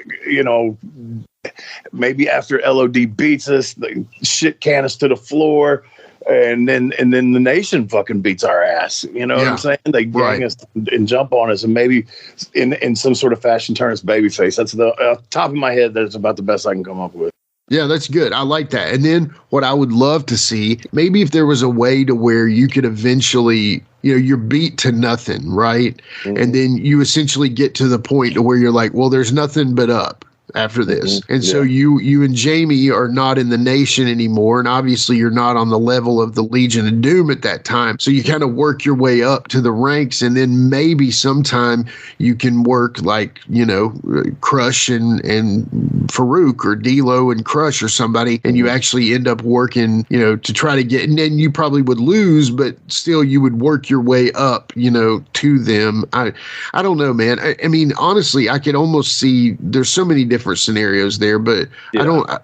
maybe after LOD beats us, the shit can us to the floor. And then the nation fucking beats our ass. You know what I'm saying? They gang us and jump on us, and maybe in some sort of fashion turn us babyface. That's the top of my head. That's about the best I can come up with. Yeah, that's good. I like that. And then what I would love to see, maybe if there was a way to where you could eventually, you're beat to nothing, right? Mm-hmm. And then you essentially get to the point to where you're like, well, there's nothing but up after this. And so you and Jamie are not in the nation anymore. And obviously you're not on the level of the Legion of Doom at that time. So you kind of work your way up to the ranks. And then maybe sometime you can work like, Crush and Farouk, or D-Lo and Crush or somebody. And you actually end up working, to try to get, and then you probably would lose, but still you would work your way up, to them. I don't know, man. Honestly, I could almost see there's so many different scenarios there, but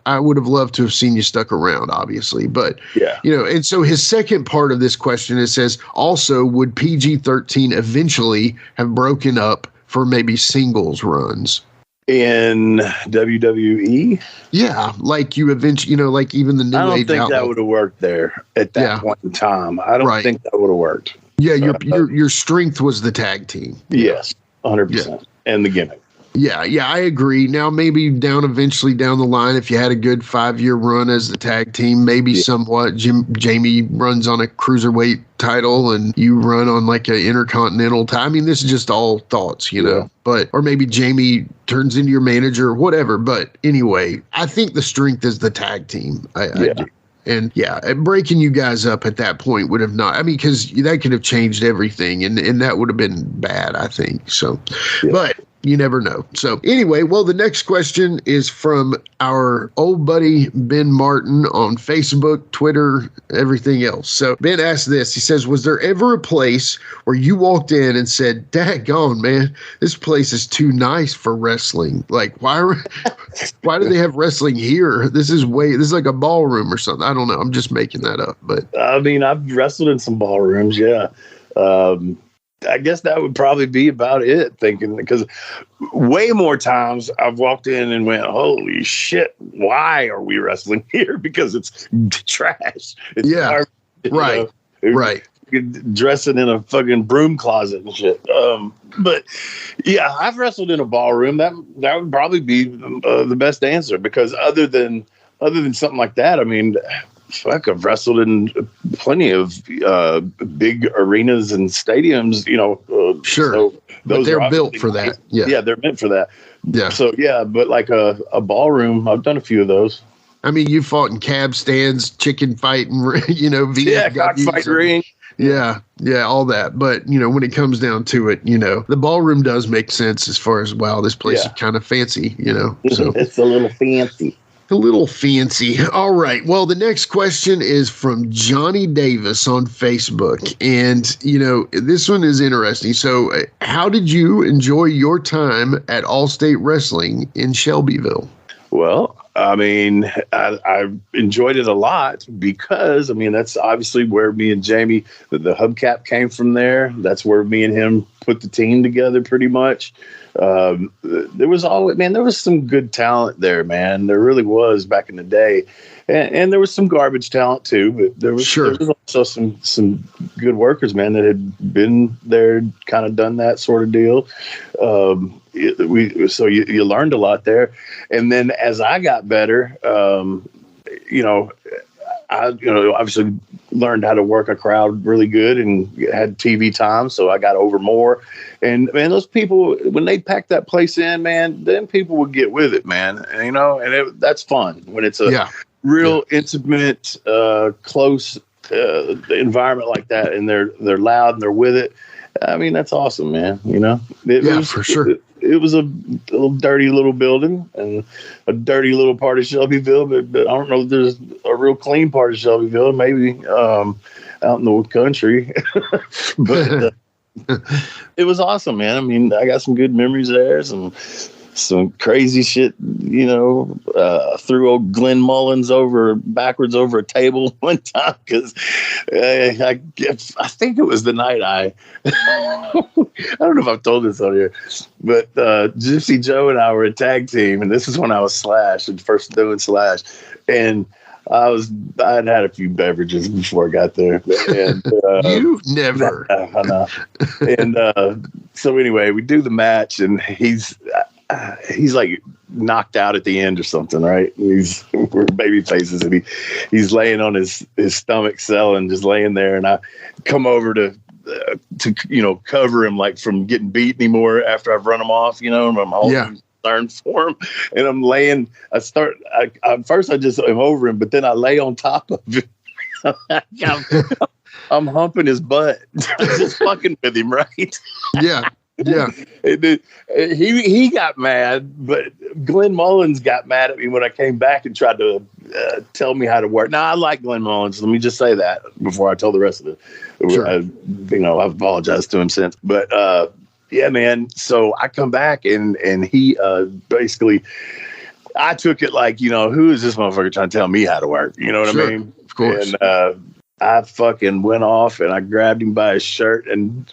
I would have loved to have seen you stuck around, obviously, but and so his second part of this question, it says, also, would PG-13 eventually have broken up for maybe singles runs in WWE? Yeah, like you eventually, like even the new age. I don't think that would have worked there at that point in time. I don't think that would have worked. Yeah, your strength was the tag team. Yes, 100%, and the gimmick. Yeah, I agree. Now, maybe eventually down the line, if you had a good 5-year run as the tag team, maybe somewhat Jamie runs on a cruiserweight title and you run on like an intercontinental title. This is just all thoughts, but, or maybe Jamie turns into your manager or whatever. But anyway, I think the strength is the tag team. I do. And breaking you guys up at that point would have not, because that could have changed everything and that would have been bad, I think. So, but you never know. So anyway, well, the next question is from our old buddy, Ben Martin, on Facebook, Twitter, everything else. So Ben asked this, he says, was there ever a place where you walked in and said, daggone, man, this place is too nice for wrestling? Like, why do they have wrestling here? This is like a ballroom or something. I don't know. I'm just making that up, but I've wrestled in some ballrooms. Yeah. I guess that would probably be about it, thinking, because way more times I've walked in and went, holy shit, why are we wrestling here? Because it's trash. It's garbage, right. Dressing in a fucking broom closet and shit. But yeah, I've wrestled in a ballroom. That would probably be the best answer, because other than something like that, fuck, I've wrestled in plenty of big arenas and stadiums, Sure. So, Those they're are built for that. Yeah, they're meant for that. Yeah. So yeah, but like a ballroom, I've done a few of those. I mean, you fought in cab stands, chicken fighting, cockfight ring. Yeah, all that. But, when it comes down to it, the ballroom does make sense as far as, wow, this place is kind of fancy, So It's a little fancy. A little fancy. All right. Well, the next question is from Johnny Davis on Facebook. And, this one is interesting. So, how did you enjoy your time at Allstate Wrestling in Shelbyville? Well, I mean, I enjoyed it a lot because, that's obviously where me and Jamie, the hubcap came from there. That's where me and him put the team together pretty much. There was some good talent there, man. There really was back in the day. And there was some garbage talent too, but there was also some good workers, man, that had been there, kind of done that sort of deal. So you learned a lot there. And then as I got better, I obviously learned how to work a crowd really good and had TV time. So I got over more. And man, those people, when they pack that place in, man, then people would get with it, man. And that's fun when it's a real intimate, close environment like that. And they're loud and they're with it. I mean, that's awesome, man. For sure. It was a little dirty little building and a dirty little part of Shelbyville, but I don't know if there's a real clean part of Shelbyville, maybe out in the country. But it was awesome, man. I mean, I got some good memories there, some crazy shit, threw old Glenn Mullins backwards over a table one time because I think it was the night I don't know if I've told this on here, but Gypsy Joe and I were a tag team, and this is when I was Slash and first doing Slash, and I'd had a few beverages before I got there. And, you never. I know. And so anyway, we do the match, and he's like knocked out at the end or something, right? We're baby faces, and he's laying on his stomach selling, just laying there, and I come over to cover him, like from getting beat anymore after I've run him off, and I'm holding concerned for him, and I'm laying. First I just am over him, but then I lay on top of him. I'm humping his butt, just fucking with him, right? Yeah. He got mad, but Glenn Mullins got mad at me when I came back and tried to tell me how to work. Now, I like Glenn Mullins. Let me just say that before I tell the rest of it. Sure. I've apologized to him since. But, yeah, man. So I come back and he basically, I took it like, who is this motherfucker trying to tell me how to work? You know what I mean? Of course. And I fucking went off and I grabbed him by his shirt and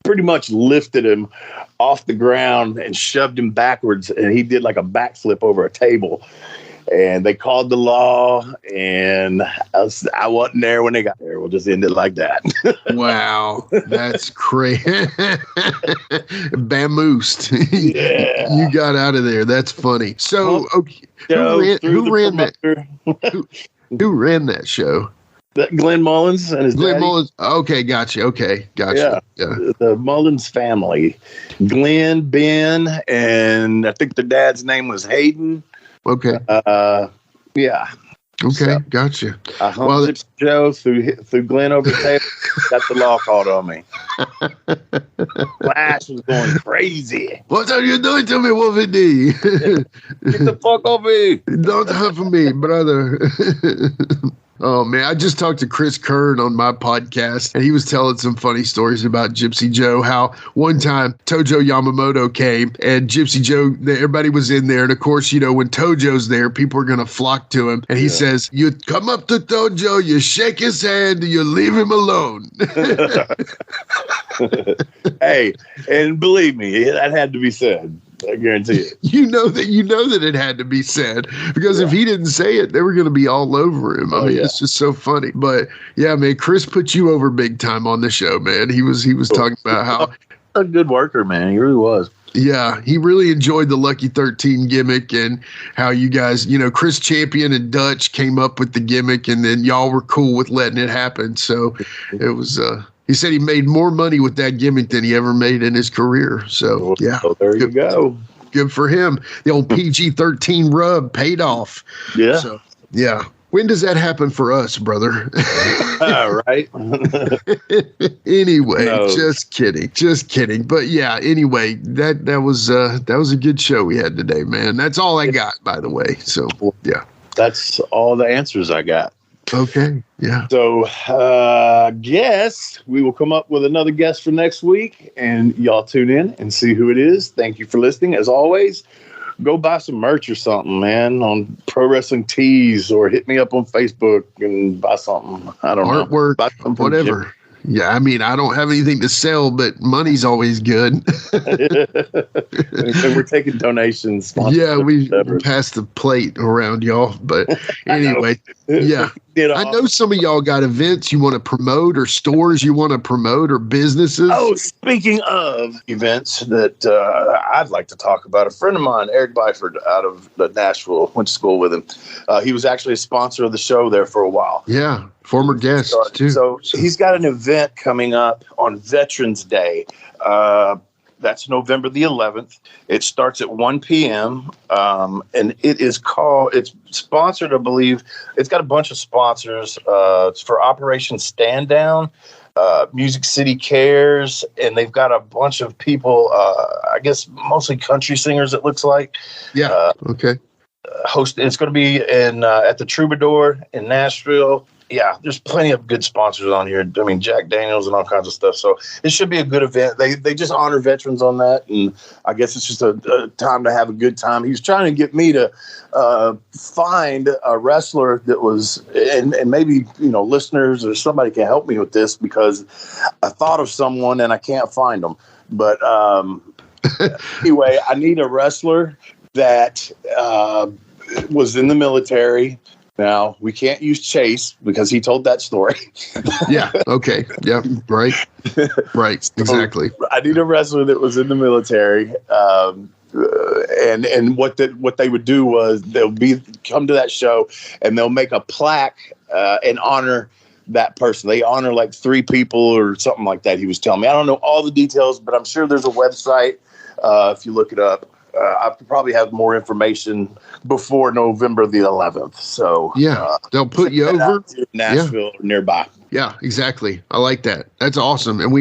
pretty much lifted him off the ground and shoved him backwards, and he did like a backflip over a table, and they called the law, and I wasn't there when they got there. We'll just end it like that. Wow, that's crazy. Bamboozed. Yeah. You got out of there. That's funny. So okay, who ran that show? Glenn Mullins and his daddy. Mullins. Okay, gotcha. Yeah. The Mullins family. Glenn, Ben, and I think their dad's name was Hayden. Okay. Yeah. Okay, so, gotcha. I humped Joe through Glenn over the table. Got the law called on me. Flash was going crazy. What are you doing to me, Wolfie D? Get the fuck over me. Don't huff me, brother. Oh, man, I just talked to Chris Kern on my podcast, and he was telling some funny stories about Gypsy Joe, how one time Tojo Yamamoto came, and Gypsy Joe, everybody was in there, and of course, when Tojo's there, people are going to flock to him, and he says, you come up to Tojo, you shake his hand, and you leave him alone. Hey, and believe me, that had to be said. I guarantee it. You know that it had to be said, because if he didn't say it, they were going to be all over him. I mean, it's just so funny. But yeah, man, Chris put you over big time on the show, man. He was talking about how a good worker, man. He really was. Yeah, he really enjoyed the Lucky 13 gimmick and how you guys, Chris Champion and Dutch came up with the gimmick, and then y'all were cool with letting it happen. So it was He said he made more money with that gimmick than he ever made in his career. So, yeah. So there you go. Good for him. The old PG-13 rub paid off. Yeah. So, yeah. When does that happen for us, brother? Right. Anyway, No. just kidding. But yeah, anyway, that was a good show we had today, man. That's all I got, by the way. So, yeah. That's all the answers I got. Okay. Yeah. So, guess we will come up with another guest for next week, and y'all tune in and see who it is. Thank you for listening. As always, go buy some merch or something, man, on Pro Wrestling Tees, or hit me up on Facebook and buy something. I don't know. Artwork, Buy something from whatever. Jim. Yeah, I mean, I don't have anything to sell, but money's always good. And we're taking donations. Yeah, we whatever. passed the plate around, y'all. But anyway, yeah. I know some of y'all got events you want to promote, or stores you want to promote, or businesses. Oh, speaking of events that I'd like to talk about, a friend of mine, Eric Byford, out of Nashville, went to school with him. He was actually a sponsor of the show there for a while. Yeah, former guest, too. So he's got an event coming up on Veterans Day. That's November the 11th. It starts at 1 p.m. And it's sponsored, I believe. It's got a bunch of sponsors. It's for Operation Stand Down, Music City Cares, and they've got a bunch of people, I guess mostly country singers, it looks like. Yeah, okay. It's going to be in at the Troubadour in Nashville. Yeah, there's plenty of good sponsors on here. I mean, Jack Daniels and all kinds of stuff. So it should be a good event. They just honor veterans on that, and I guess it's just a time to have a good time. He was trying to get me to find a wrestler that was, and maybe, listeners or somebody can help me with this, because I thought of someone and I can't find them. But anyway, I need a wrestler that was in the military. Now, we can't use Chase because he told that story. Yeah. Okay. Yeah. Right. Right. Exactly. So I need a wrestler that was in the military. And what they would do was come to that show, and they'll make a plaque and honor that person. They honor like 3 people or something like that. He was telling me. I don't know all the details, but I'm sure there's a website if you look it up. I probably have more information before November the 11th. So yeah, they'll put you over Nashville or nearby. Yeah, exactly. I like that. That's awesome. And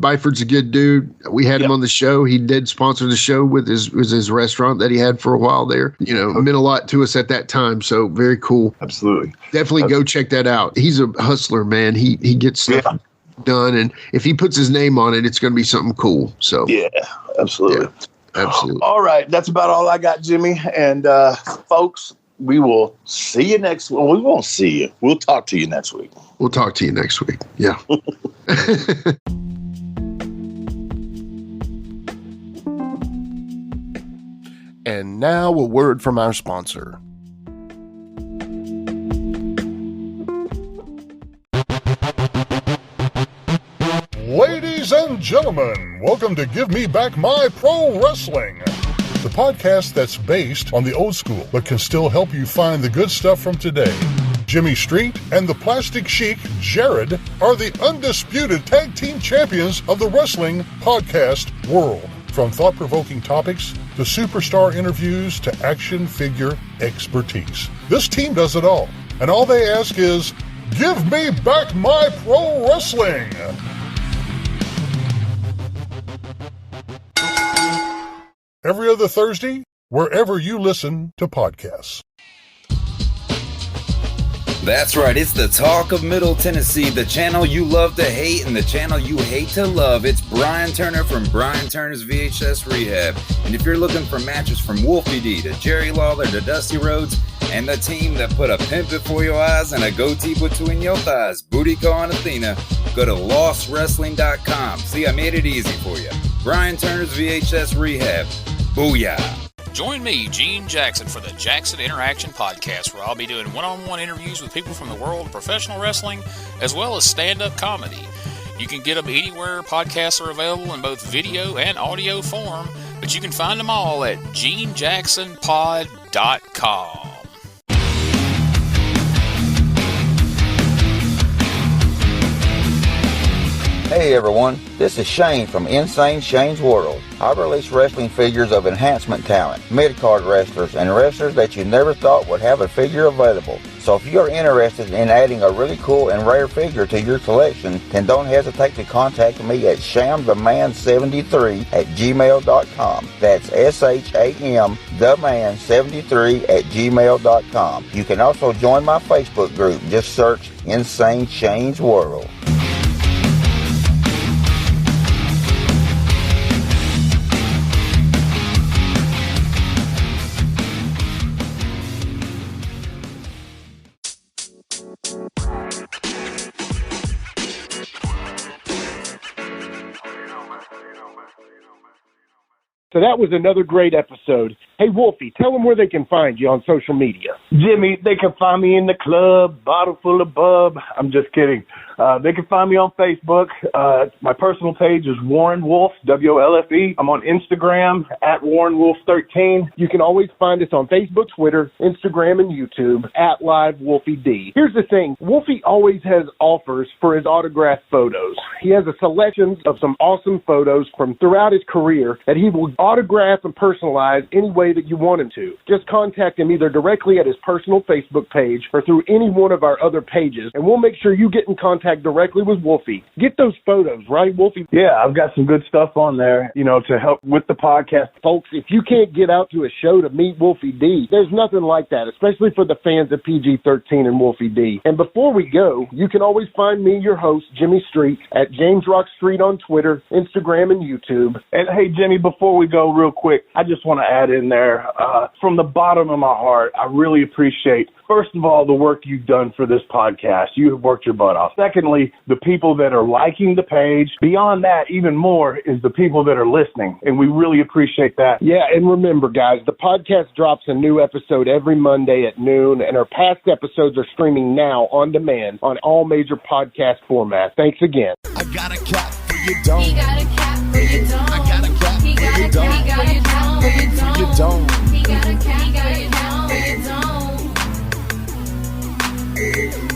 Byford's a good dude. We had him on the show. He did sponsor the show with his restaurant that he had for a while there. It meant a lot to us at that time. So very cool. Absolutely. Definitely go check that out. He's a hustler, man. He gets stuff done, and if he puts his name on it, it's going to be something cool. So yeah, absolutely. Yeah. Absolutely. All right. That's about all I got, Jimmy. And folks, we will see you next week. Well, we won't see you. We'll talk to you next week. We'll talk to you next week. Yeah. And now a word from our sponsor. Ladies and gentlemen, welcome to Give Me Back My Pro Wrestling, the podcast that's based on the old school but can still help you find the good stuff from today. Jimmy Street and the Plastic Chic, Jared, are the undisputed tag team champions of the wrestling podcast world. From thought-provoking topics to superstar interviews to action figure expertise. This team does it all, and all they ask is, give me back my pro wrestling! Every other Thursday, wherever you listen to podcasts. That's right, it's the Talk of Middle Tennessee, the channel you love to hate and the channel you hate to love. It's Brian Turner from Brian Turner's VHS Rehab. And if you're looking for matches from Wolfie D to Jerry Lawler to Dusty Rhodes and the team that put a pimp before your eyes and a goatee between your thighs, Booty Call and Athena, go to lostwrestling.com. See, I made it easy for you. Brian Turner's VHS Rehab. Booyah. Join me, Gene Jackson, for the Jackson Interaction Podcast, where I'll be doing one-on-one interviews with people from the world of professional wrestling, as well as stand-up comedy. You can get them anywhere podcasts are available in both video and audio form, but you can find them all at genejacksonpod.com. Hey everyone, this is Shane from Insane Shane's World. I release wrestling figures of enhancement talent, mid-card wrestlers, and wrestlers that you never thought would have a figure available. So if you're interested in adding a really cool and rare figure to your collection, then don't hesitate to contact me at shamtheman73@gmail.com. That's SHAMtheman73@gmail.com. You can also join my Facebook group. Just search Insane Shane's World. So that was another great episode. Hey, Wolfie, tell them where they can find you on social media. Jimmy, they can find me in the club, bottle full of bub. I'm just kidding. They can find me on Facebook. My personal page is Warren Wolf, WOLFE. I'm on Instagram at WarrenWolf13. You can always find us on Facebook, Twitter, Instagram, and YouTube at Live Wolfie D. Here's the thing. Wolfie always has offers for his autographed photos. He has a selection of some awesome photos from throughout his career that he will autograph and personalize any way that you want him to. Just contact him either directly at his personal Facebook page or through any one of our other pages, and we'll make sure you get in contact directly with Wolfie. Get those photos, right, Wolfie? Yeah, I've got some good stuff on there, to help with the podcast. Folks, if you can't get out to a show to meet Wolfie D, there's nothing like that, especially for the fans of PG-13 and Wolfie D. And before we go, you can always find me, your host, Jimmy Street, at James Rock Street on Twitter, Instagram, and YouTube. And hey, Jimmy, before we go real quick, I just want to add in there, from the bottom of my heart, I really appreciate, first of all, the work you've done for this podcast. You have worked your butt off. Secondly, the people that are liking the page. Beyond that, even more, is the people that are listening, and we really appreciate that. Yeah, and remember, guys, the podcast drops a new episode every Monday at noon, and our past episodes are streaming now on demand on all major podcast formats. Thanks again. I got a cap for your dome. He got a cap for your dome. I got a cap for your dome. He got a cap for your dome. He got a cap for your dome.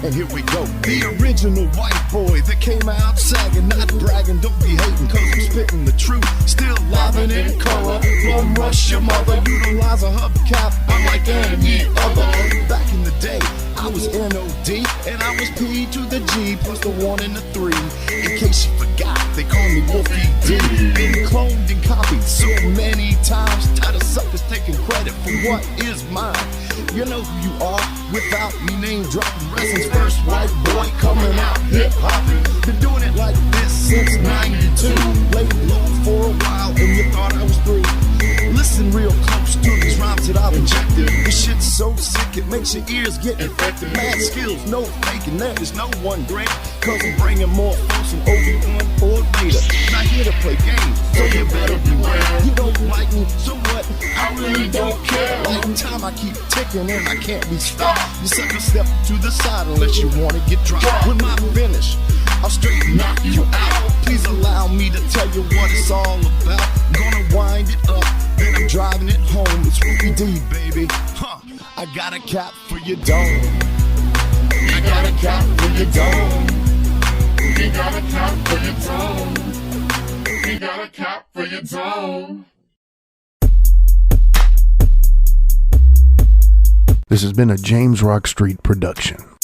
And here we go. The original white boy that came out sagging, not bragging, don't be hating, cause I'm spitting the truth. Still livin' in color. Bum rush your mother, utilize a hubcap, unlike any other. Back in the day, I was NOD, and I was P to the G, plus the 1 and the 3. In case you forgot, they call me Wolfie D. Been cloned and copied so many times, tired of suckers taking credit for what is mine. You know who you are without me name dropping. Wrestling's first white boy coming out hip hopping. Been doing it like this since '92. Laid low for a while and you thought I was through. Listen real close to these rhymes that I've injected. This shit's so sick it makes your ears get infected. Mad skills, no faking, there is no one great. Cause I'm bringing more folks than Obi-Wan or Vader. Not here to play games, so you better beware. You don't like me, so what? I really don't care. Like time I keep ticking and I can't be stopped. You sucker step to the side unless you wanna get dropped. With my finish, I'll straight knock you out. Please allow me to tell you what it's all about. I'm gonna wind it up, then I'm driving it home. It's Wolfie D, baby. I got a cap for your dome. I got a cap for your dome. He got a cap for your dome. He got a cap for your dome. This has been a James Rock Street production.